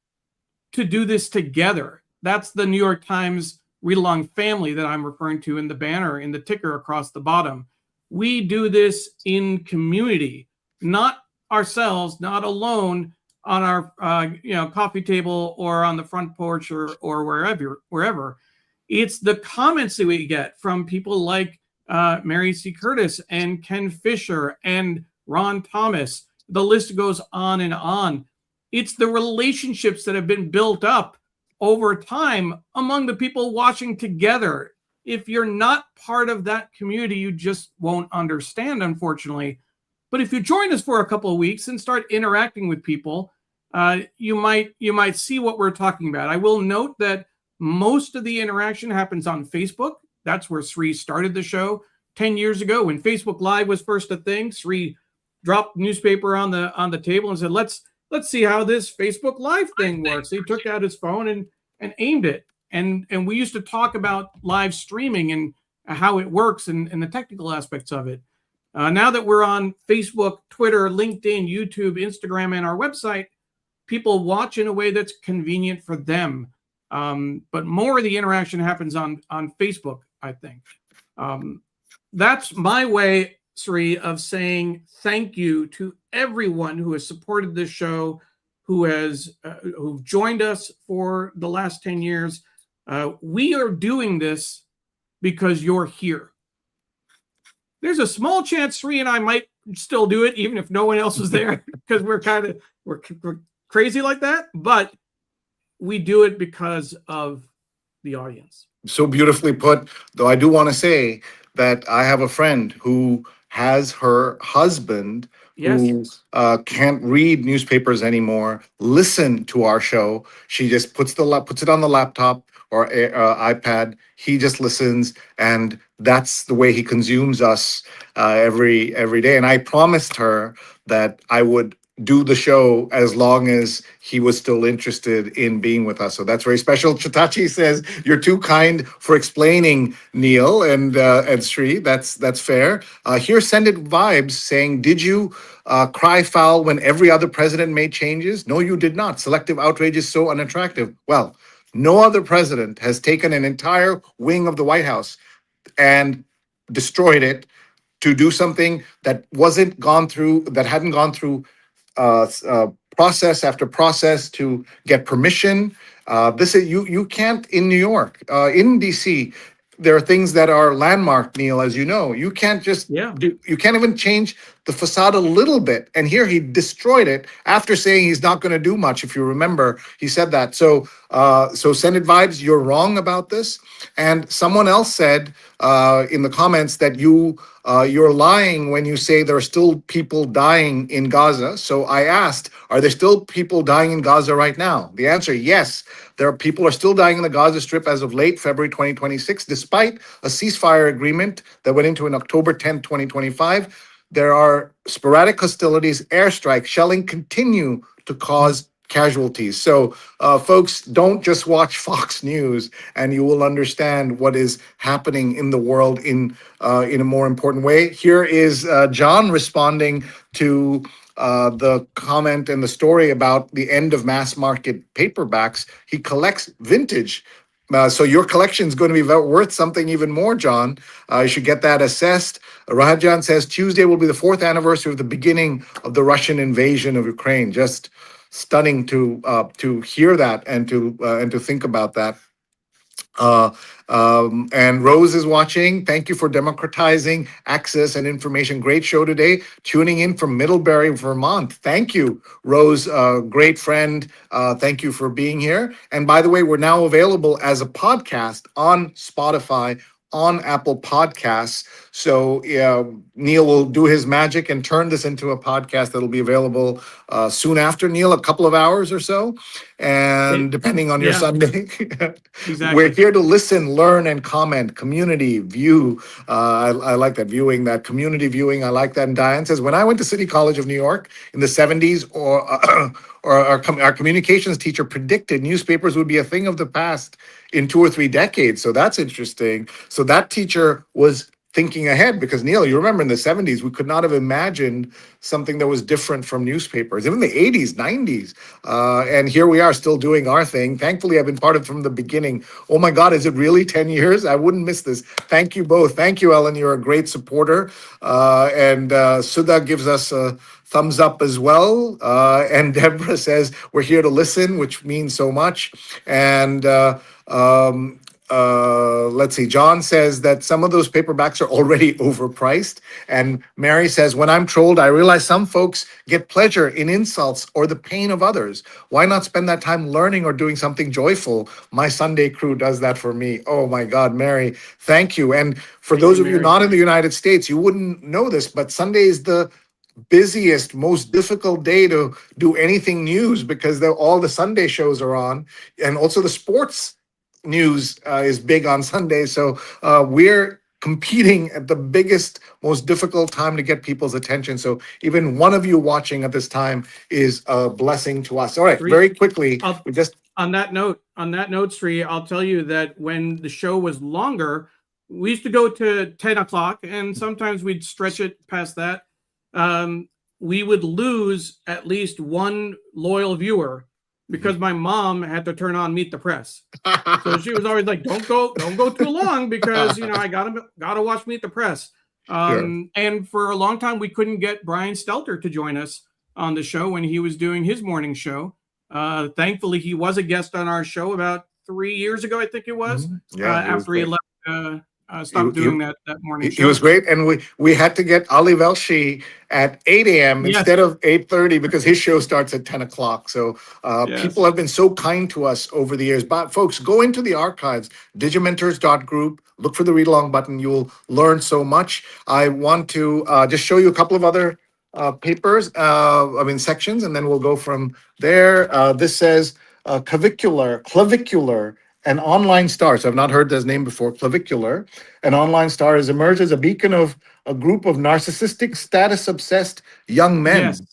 to do this together. That's the New York Times read-along family that I'm referring to in the banner, in the ticker across the bottom. We do this in community, not ourselves not alone on our coffee table or on the front porch or wherever. It's the comments that we get from people like Mary C. Curtis and Ken Fisher and Ron Thomas. The list goes on and on. It's the relationships that have been built up over time among the people watching together. If you're not part of that community, you just won't understand, unfortunately. But if you join us for a couple of weeks and start interacting with people, you might see what we're talking about. I will note that most of the interaction happens on Facebook. That's where Sree started the show 10 years ago when Facebook Live was first a thing. Sree dropped newspaper on the table and said, let's see how this Facebook Live thing works. He took out his phone and aimed it. And we used to talk about live streaming and how it works and the technical aspects of it. Now that we're on Facebook, Twitter, LinkedIn, YouTube, Instagram, and our website, people watch in a way that's convenient for them. But more of the interaction happens on Facebook, I think. That's my way, Sree, of saying thank you to everyone who has supported this show, who've joined us for the last 10 years. We are doing this because you're here. There's a small chance Sree and I might still do it, even if no one else was there, because we're crazy like that. But we do it because of the audience. So beautifully put, though I do want to say that I have a friend who has her husband who can't read newspapers anymore, listen to our show. She just puts it on the laptop or iPad. He just listens, and that's the way he consumes us every day. And I promised her that I would do the show as long as he was still interested in being with us. So that's very special. Chitachi says, you're too kind for explaining, Neil and Sree. That's fair. Here, Send It Vibes saying, did you cry foul when every other president made changes? No, you did not. Selective outrage is so unattractive. Well, no other president has taken an entire wing of the White House and destroyed it to do something that hadn't gone through process after process to get permission. This is you can't in New York, in DC. There are things that are landmark, Neil, as you know. You can't just you can't even change the facade a little bit. And here he destroyed it after saying he's not going to do much. If you remember, he said that. So Send It Vibes, you're wrong about this. And someone else said in the comments that you're lying when you say there are still people dying in Gaza. So I asked, are there still people dying in Gaza right now? The answer, yes. People are still dying in the Gaza Strip as of late February 2026, despite a ceasefire agreement that went into in October 10, 2025. There are sporadic hostilities, airstrikes, shelling continue to cause casualties. So, folks, don't just watch Fox News, and you will understand what is happening in the world in a more important way. Here is John responding to the comment and the story about the end of mass market paperbacks. He collects vintage. So your collection is going to be worth something even more, John. You should get that assessed. Rajan says Tuesday will be the 4th anniversary of the beginning of the Russian invasion of Ukraine. Just stunning to hear that and to think about that. And Rose is watching. Thank you for democratizing access and information. Great show today. Tuning in from Middlebury, Vermont. Thank you, Rose. Great friend. Thank you for being here. And by the way, we're now available as a podcast on Spotify, on Apple Podcasts. So Neil will do his magic and turn this into a podcast that'll be available soon after, Neil, a couple of hours or so. And depending on your Sunday, Exactly. We're here to listen, learn, and comment. Community view. I like that viewing, that community viewing. I like that. And Diane says, when I went to City College of New York in the 70s, or our communications teacher predicted newspapers would be a thing of the past in 2 or 3 decades. So that's interesting. So that teacher was thinking ahead, because Neil, you remember in the 70s, we could not have imagined something that was different from newspapers, even the 80s, 90s. And here we are still doing our thing. Thankfully, I've been part of it from the beginning. Oh my God, is it really 10 years? I wouldn't miss this. Thank you both. Thank you, Ellen. You're a great supporter. And Sudha gives us thumbs up as well. And Deborah says, we're here to listen, which means so much. And let's see, John says that some of those paperbacks are already overpriced. And Mary says, when I'm trolled, I realize some folks get pleasure in insults or the pain of others. Why not spend that time learning or doing something joyful? My Sunday crew does that for me. Oh my God, Mary, thank you. And for Thank those you, of you Mary. not in the United States, you wouldn't know this, but Sunday is the busiest, most difficult day to do anything news because all the Sunday shows are on, and also the sports news is big on Sunday. So we're competing at the biggest, most difficult time to get people's attention. So even one of you watching at this time is a blessing to us. All right, Sree, very quickly, I'll, we just on that note, Sree, I'll tell you that when the show was longer, we used to go to 10 o'clock, and sometimes we'd stretch it past that. We would lose at least one loyal viewer because my mom had to turn on Meet the Press. So she was always like, don't go too long because I gotta watch Meet the Press. Sure. And for a long time we couldn't get Brian Stelter to join us on the show when he was doing his morning show. Thankfully, he was a guest on our show about 3 years ago, I think it was. Yeah, he was After he great. left, stopped doing that morning He show. was great, and we had to get Ali Velshi at 8 a.m. Yes, instead of 8:30 because his show starts at 10 o'clock. So people yes. have been so kind to us over the years. But folks, go into the archives, digimentors.group, look for the read along button. You'll learn so much. I want to just show you a couple of other papers, sections, and then we'll go from there. This says clavicular, an online star. So I've not heard this name before. Clavicular, an online star, has emerged as a beacon of a group of narcissistic, status-obsessed young Yes. men.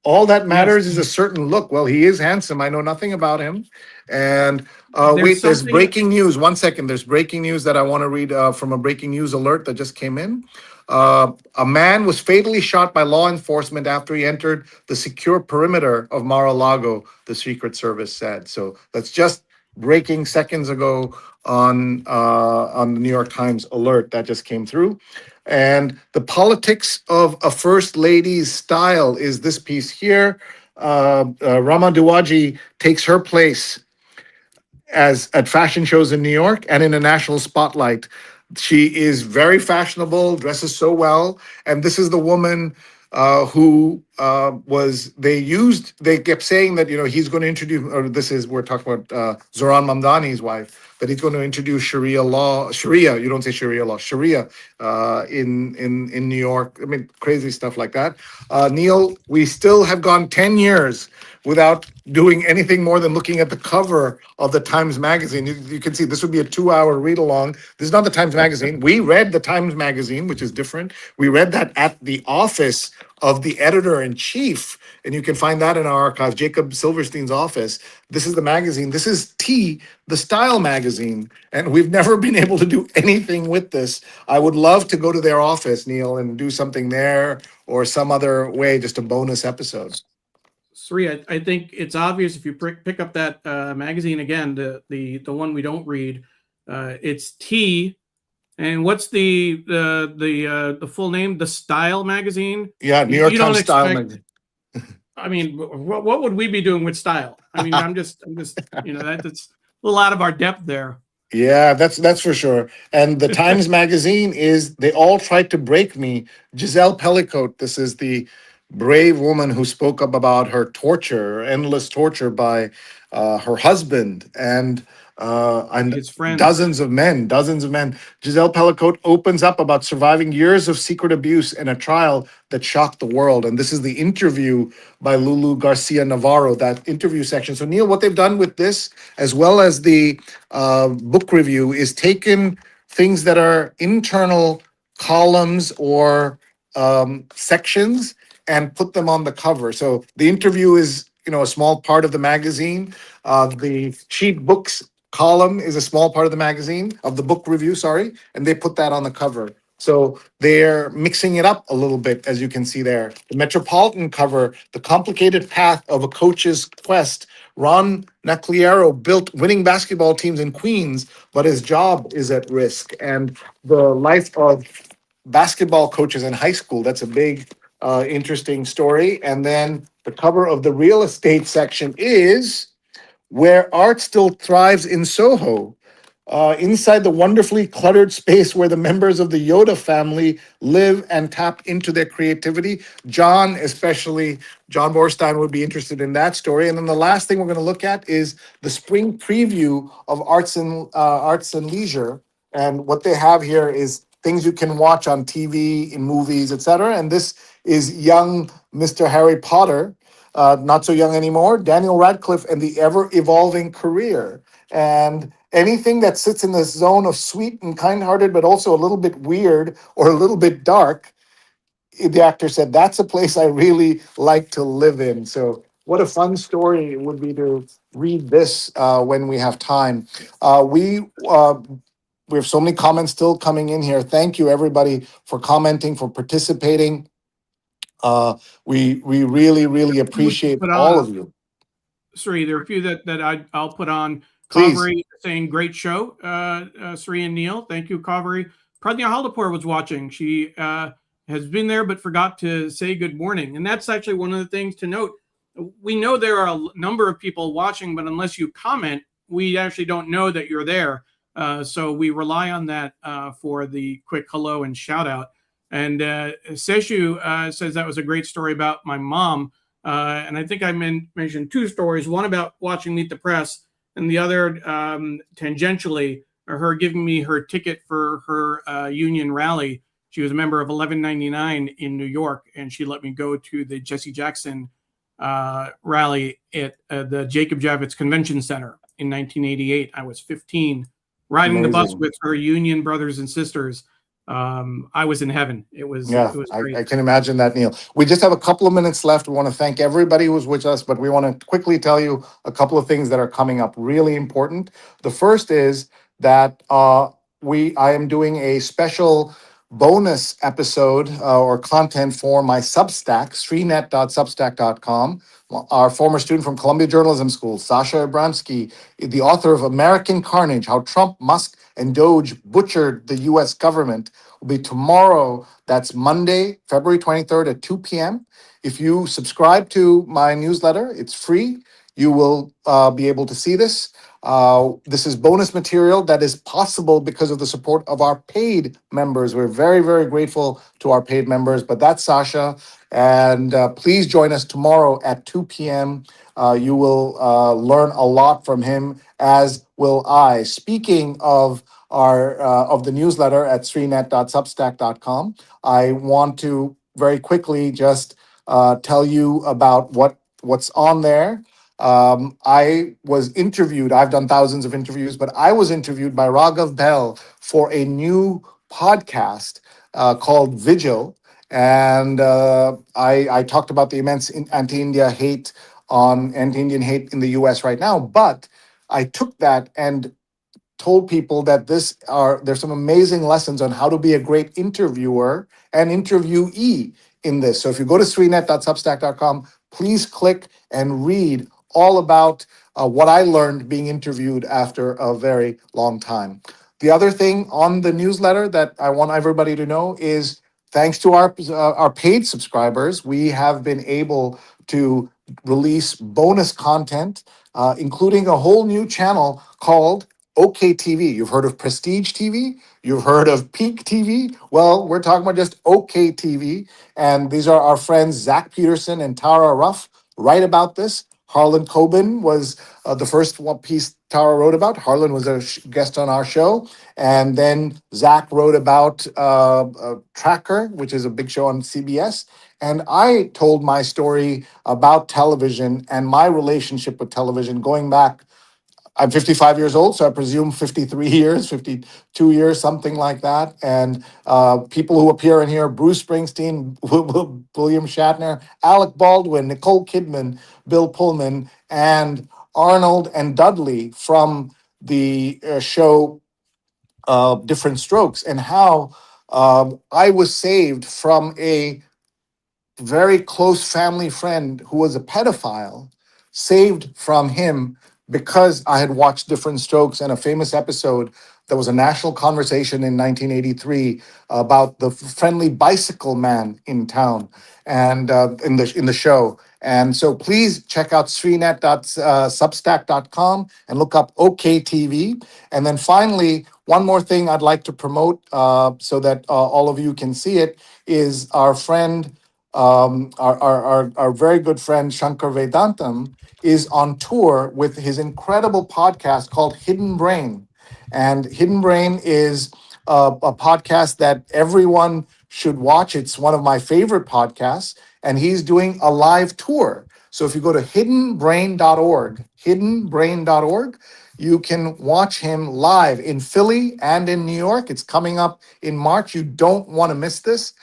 All that Yes. matters is a certain look. Well, he is handsome. I know nothing about him. And There's there's something. breaking news. 1 second. There's breaking news that I want to read from a breaking news alert that just came in. A man was fatally shot by law enforcement after he entered the secure perimeter of Mar-a-Lago, the Secret Service said. So that's just breaking seconds ago on the New York Times alert that just came through. And the politics of a first lady's style is this piece here. Rama Duwaji takes her place as at fashion shows in New York and in a national spotlight. She is very fashionable, dresses so well, and this is the woman who they kept saying that he's going to introduce, or this is, we're talking about Zoran Mamdani's wife, that he's going to introduce Sharia, you don't say Sharia law, Sharia in New York. I mean, crazy stuff like that. Neil, we still have gone 10 years without doing anything more than looking at the cover of the Times Magazine. You can see this would be a 2-hour read along. This is not the Times Magazine. We read the Times Magazine, which is different. We read that at the office of the editor in chief, and you can find that in our archive, Jacob Silverstein's office. This is the magazine. This is T, the Style magazine, and we've never been able to do anything with this. I would love to go to their office, Neil, and do something there or some other way, just a bonus episode. Sree, I think it's obvious if you pick up that magazine again, the one we don't read, it's T. And what's the full name? The Style magazine. Yeah, New York You don't Times Style expect. magazine. I mean, what would we be doing with Style? I mean, I'm just that's a little out of our depth there. Yeah, that's for sure. And the Times Magazine they all tried to break me. Giselle Pellicote, this is the brave woman who spoke up about her torture, endless torture by her husband and His friends. dozens of men. Giselle Pellicote opens up about surviving years of secret abuse in a trial that shocked the world. And this is the interview by Lulu Garcia Navarro, that interview section. So Neil, what they've done with this, as well as the book review, is taken things that are internal columns or sections and put them on the cover. So the interview is, a small part of the magazine. The cheap books column is a small part of the magazine, of the book review, sorry, and they put that on the cover. So they're mixing it up a little bit, as you can see there. The Metropolitan cover, the complicated path of a coach's quest. Ron Nacliero built winning basketball teams in Queens, but his job is at risk. And the life of basketball coaches in high school, that's a big interesting story. And then the cover of the real estate section is Where Art Still Thrives in Soho. Inside the wonderfully cluttered space where the members of the Yoda family live and tap into their creativity. John, especially John Borstein, would be interested in that story. And then the last thing we're going to look at is the spring preview of Arts and Leisure. And what they have here is things you can watch on TV, in movies, etc. And this is young Mr. Harry Potter, not so young anymore, Daniel Radcliffe, and the ever evolving career. And anything that sits in the zone of sweet and kind-hearted, but also a little bit weird or a little bit dark, the actor said, that's a place I really like to live in. So what a fun story it would be to read this when we have time. We have so many comments still coming in here. Thank you, everybody, for commenting, for participating. We really, really appreciate Put all on, of you. Sree, there are a few that I'll put on. Please. Kaveri saying great show, Sree and Neil. Thank you, Kaveri. Pradnya Haldapur was watching. She has been there but forgot to say good morning. And that's actually one of the things to note. We know there are a number of people watching, but unless you comment, we actually don't know that you're there. So we rely on that for the quick hello and shout out. And Seshu says that was a great story about my mom. And I think I mentioned two stories, one about watching Meet the Press and the other tangentially, her giving me her ticket for her union rally. She was a member of 1199 in New York, and she let me go to the Jesse Jackson rally at the Jacob Javits Convention Center in 1988. I was 15, riding the bus with her union brothers and sisters. I was in heaven. It was great. I can imagine that, Neil. We just have a couple of minutes left. We want to thank everybody who's with us, but we want to quickly tell you a couple of things that are coming up really important. The first is that I am doing a special bonus episode or content for my Substack, sreenet.substack.com. Our former student from Columbia Journalism School, Sasha Abramsky, the author of American Carnage, How Trump, Musk, and Doge Butchered the U.S. Government, will be tomorrow. That's Monday, February 23rd at 2 p.m. If you subscribe to my newsletter, it's free. You will be able to see this. This is bonus material that is possible because of the support of our paid members. We're very, very grateful to our paid members, but that's Sasha. And please join us tomorrow at 2 p.m. You will learn a lot from him, as will I. Speaking of of the newsletter at sreenet.substack.com, I want to very quickly just tell you about what's on there. I was interviewed. I've done thousands of interviews, but I was interviewed by Raghav Bell for a new podcast called Vigil. And I talked about the immense anti-Indian hate in the US right now. But I took that and told people that there's some amazing lessons on how to be a great interviewer and interviewee in this. So if you go to sreenet.substack.com, please click and read all about what I learned being interviewed after a very long time. The other thing on the newsletter that I want everybody to know is thanks to our paid subscribers, we have been able to release bonus content, including a whole new channel called OK TV. You've heard of Prestige TV? You've heard of Peak TV? Well, we're talking about just OK TV. And these are our friends, Zach Peterson and Tara Ruff, write about this. Harlan Coben was the first one piece Tara wrote about. Harlan was a guest on our show. And then Zach wrote about Tracker, which is a big show on CBS. And I told my story about television and my relationship with television going back. I'm 55 years old, so I presume 53 years, 52 years, something like that. And people who appear in here, Bruce Springsteen, William Shatner, Alec Baldwin, Nicole Kidman, Bill Pullman, and Arnold and Dudley from the show Different Strokes, and how I was saved from a very close family friend who was a pedophile, saved from him because I had watched Different Strokes and a famous episode there was a national conversation in 1983 about the friendly bicycle man in town and in the show. And so please check out sreenet.substack.com and look up OKTV. And then finally, one more thing I'd like to promote so that all of you can see it is our friend, our very good friend Shankar Vedantam is on tour with his incredible podcast called Hidden Brain. And Hidden Brain is a podcast that everyone should watch. It's one of my favorite podcasts, and he's doing a live tour. So if you go to hiddenbrain.org, you can watch him live in Philly and in New York. It's coming up in March. You don't want to miss this.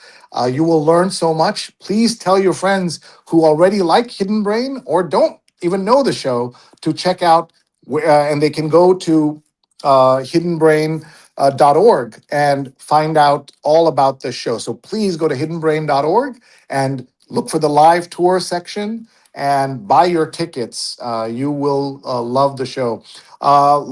You will learn so much. Please tell your friends who already like Hidden Brain or don't even know the show to check out, and they can go to hiddenbrain.org and find out all about the show. So please go to hiddenbrain.org and look for the live tour section and buy your tickets. You will love the show.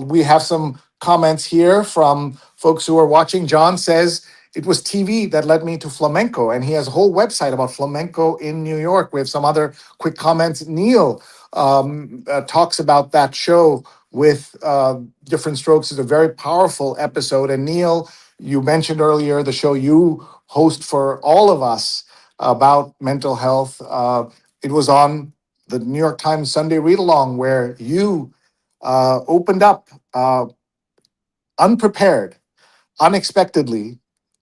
We have some comments here from folks who are watching. John says, it was TV that led me to flamenco, and he has a whole website about flamenco in New York. We have some other quick comments. Neil talks about that show with Different Strokes. Is a very powerful episode. And Neil, you mentioned earlier the show you host for all of us about mental health. It was on the New York Times Sunday Read Along where you opened up unprepared, unexpectedly.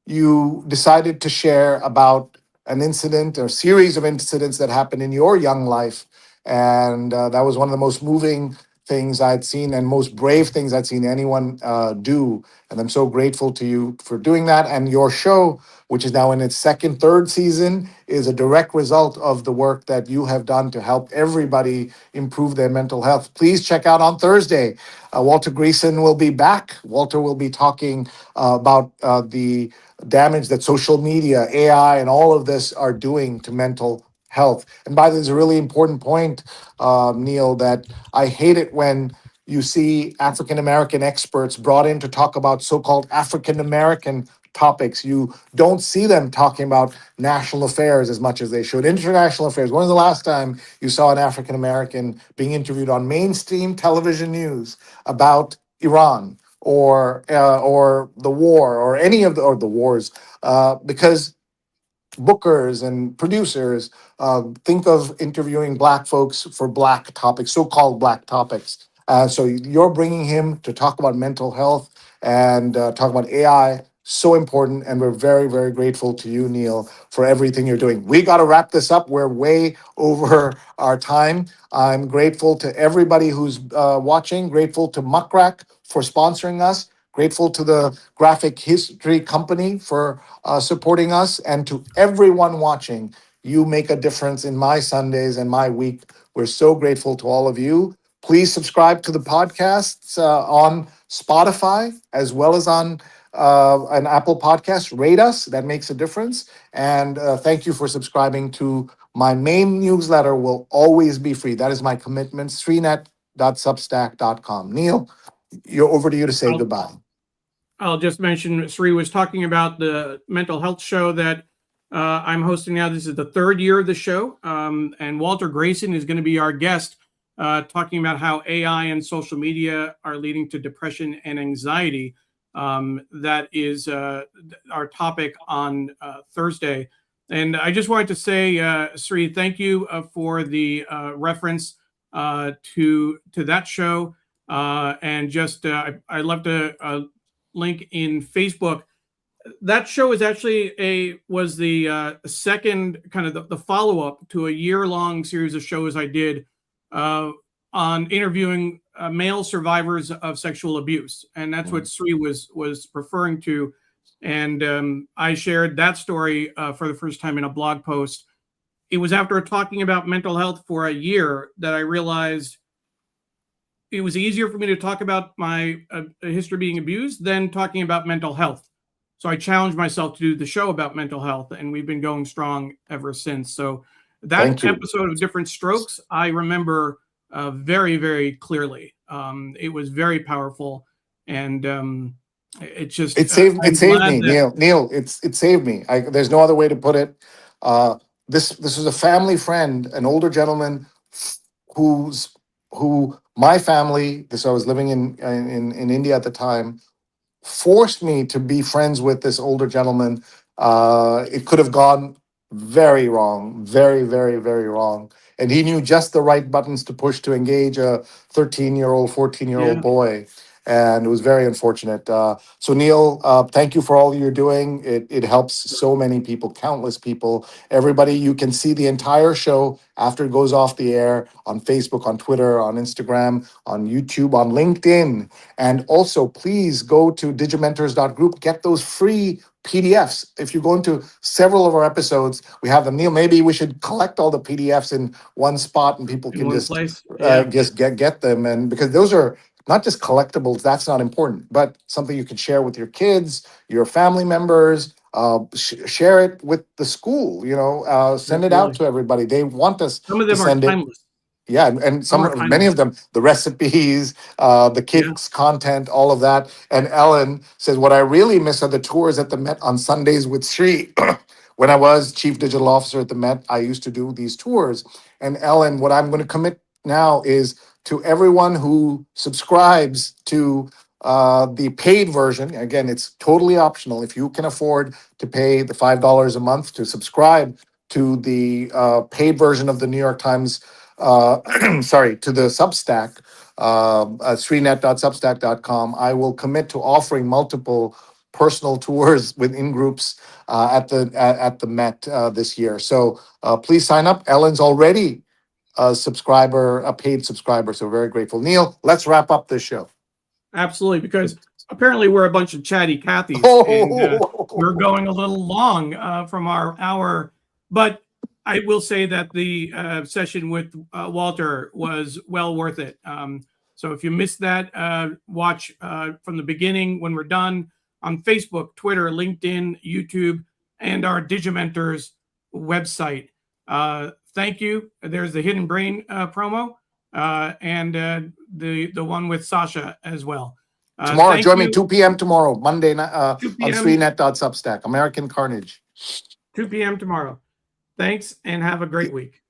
You decided to share about an incident or series of incidents that happened in your young life. And that was one of the most moving things I'd seen and most brave things I'd seen anyone do. And I'm so grateful to you for doing that. And your show, which is now in its third season, is a direct result of the work that you have done to help everybody improve their mental health. Please check out on Thursday. Walter Greason will be back. Walter will be talking about the damage that social media, AI, and all of this are doing to mental health. And by the way, there's a really important point, Neil, that I hate it when you see African American experts brought in to talk about so-called African American topics. You don't see them talking about national affairs as much as they should. International affairs. When was the last time you saw an African American being interviewed on mainstream television news about Iran or the war or any of the wars? Because bookers and producers think of interviewing Black folks for Black topics, so-called Black topics. So you're bringing him to talk about mental health and talk about AI. So important, and we're very, very grateful to you, Neil, for everything you're doing. We got to wrap this up. We're way over our time. I'm grateful to everybody who's watching. Grateful to Muckrack for sponsoring us. Grateful to the Graphic History Company for supporting us, and to everyone watching. You make a difference in my Sundays and my week. We're so grateful to all of you. Please subscribe to the podcasts on Spotify as well as on an Apple Podcast. Rate us, that makes a difference. And thank you for subscribing to my main newsletter. Will always be free. That is my commitment. Sreenet.substack.com. Neil, you're over to you to say goodbye. I'll just mention Sree was talking about the mental health show that I'm hosting now. This is the third year of the show. And Walter Greason is going to be our guest, talking about how AI and social media are leading to depression and anxiety. That is our topic on Thursday. And I just wanted to say, Sree, thank you for the reference to that show. And just I love to link in Facebook. That show is actually was the second kind of the follow-up to a year-long series of shows I did on interviewing male survivors of sexual abuse, and that's what Sree was referring to. And I shared that story for the first time in a blog post. It was after talking about mental health for a year that I realized it was easier for me to talk about my history being abused than talking about mental health. So I challenged myself to do the show about mental health, and we've been going strong ever since. So that episode of Different Strokes, I remember very, very clearly. It was very powerful. And It's just It saved I'm it saved glad me, that Neil. It saved me. There's no other way to put it. This was a family friend, an older gentleman who's who my family. This I was living in India at the time, forced me to be friends with this older gentleman. It could have gone very wrong, very, very, very wrong. And he knew just the right buttons to push to engage a 13-year-old, 14-year-old yeah, boy. And it was very unfortunate. So, Neil, thank you for all you're doing. It helps so many people, countless people. Everybody, you can see the entire show after it goes off the air on Facebook, on Twitter, on Instagram, on YouTube, on LinkedIn. And also, please go to digimentors.group, get those free PDFs. If you go into several of our episodes, we have them. Neil, maybe we should collect all the PDFs in one spot and people in can one just place. Yeah, get them. And because those are not just collectibles, that's not important, but something you can share with your kids, your family members. Share it with the school. Send it out absolutely. to everybody. They want us Some of to them are send it. timeless. Yeah, and Some are many timeless. of them, the recipes, the Yeah, kids content, all of that. And Ellen says, what I really miss are the tours at the Met on Sundays with Sree. When I was chief digital officer at the Met, I used to do these tours. And Ellen, what I'm going to commit now is to everyone who subscribes to the paid version. Again, it's totally optional. If you can afford to pay the $5 a month to subscribe to the paid version of the New York Times, sorry, to the Substack, sreenet.substack.com, I will commit to offering multiple personal tours within groups at the Met this year. So please sign up. Ellen's already a subscriber, a paid subscriber. So very grateful. Neil, let's wrap up this show. absolutely. Because apparently we're a bunch of chatty Cathys, and we're Oh, going a little long from our hour. But I will say that the session with Walter was well worth it. So if you missed that, watch from the beginning when we're done on Facebook, Twitter, LinkedIn, YouTube, and our Digimentors website. Thank you. There's the Hidden Brain promo and the one with Sasha as well. tomorrow, Thank join me you. 2 p.m. tomorrow, Monday night 2 on p.m. sreenet.substack, American Carnage. 2 p.m. tomorrow. Thanks and have a great week.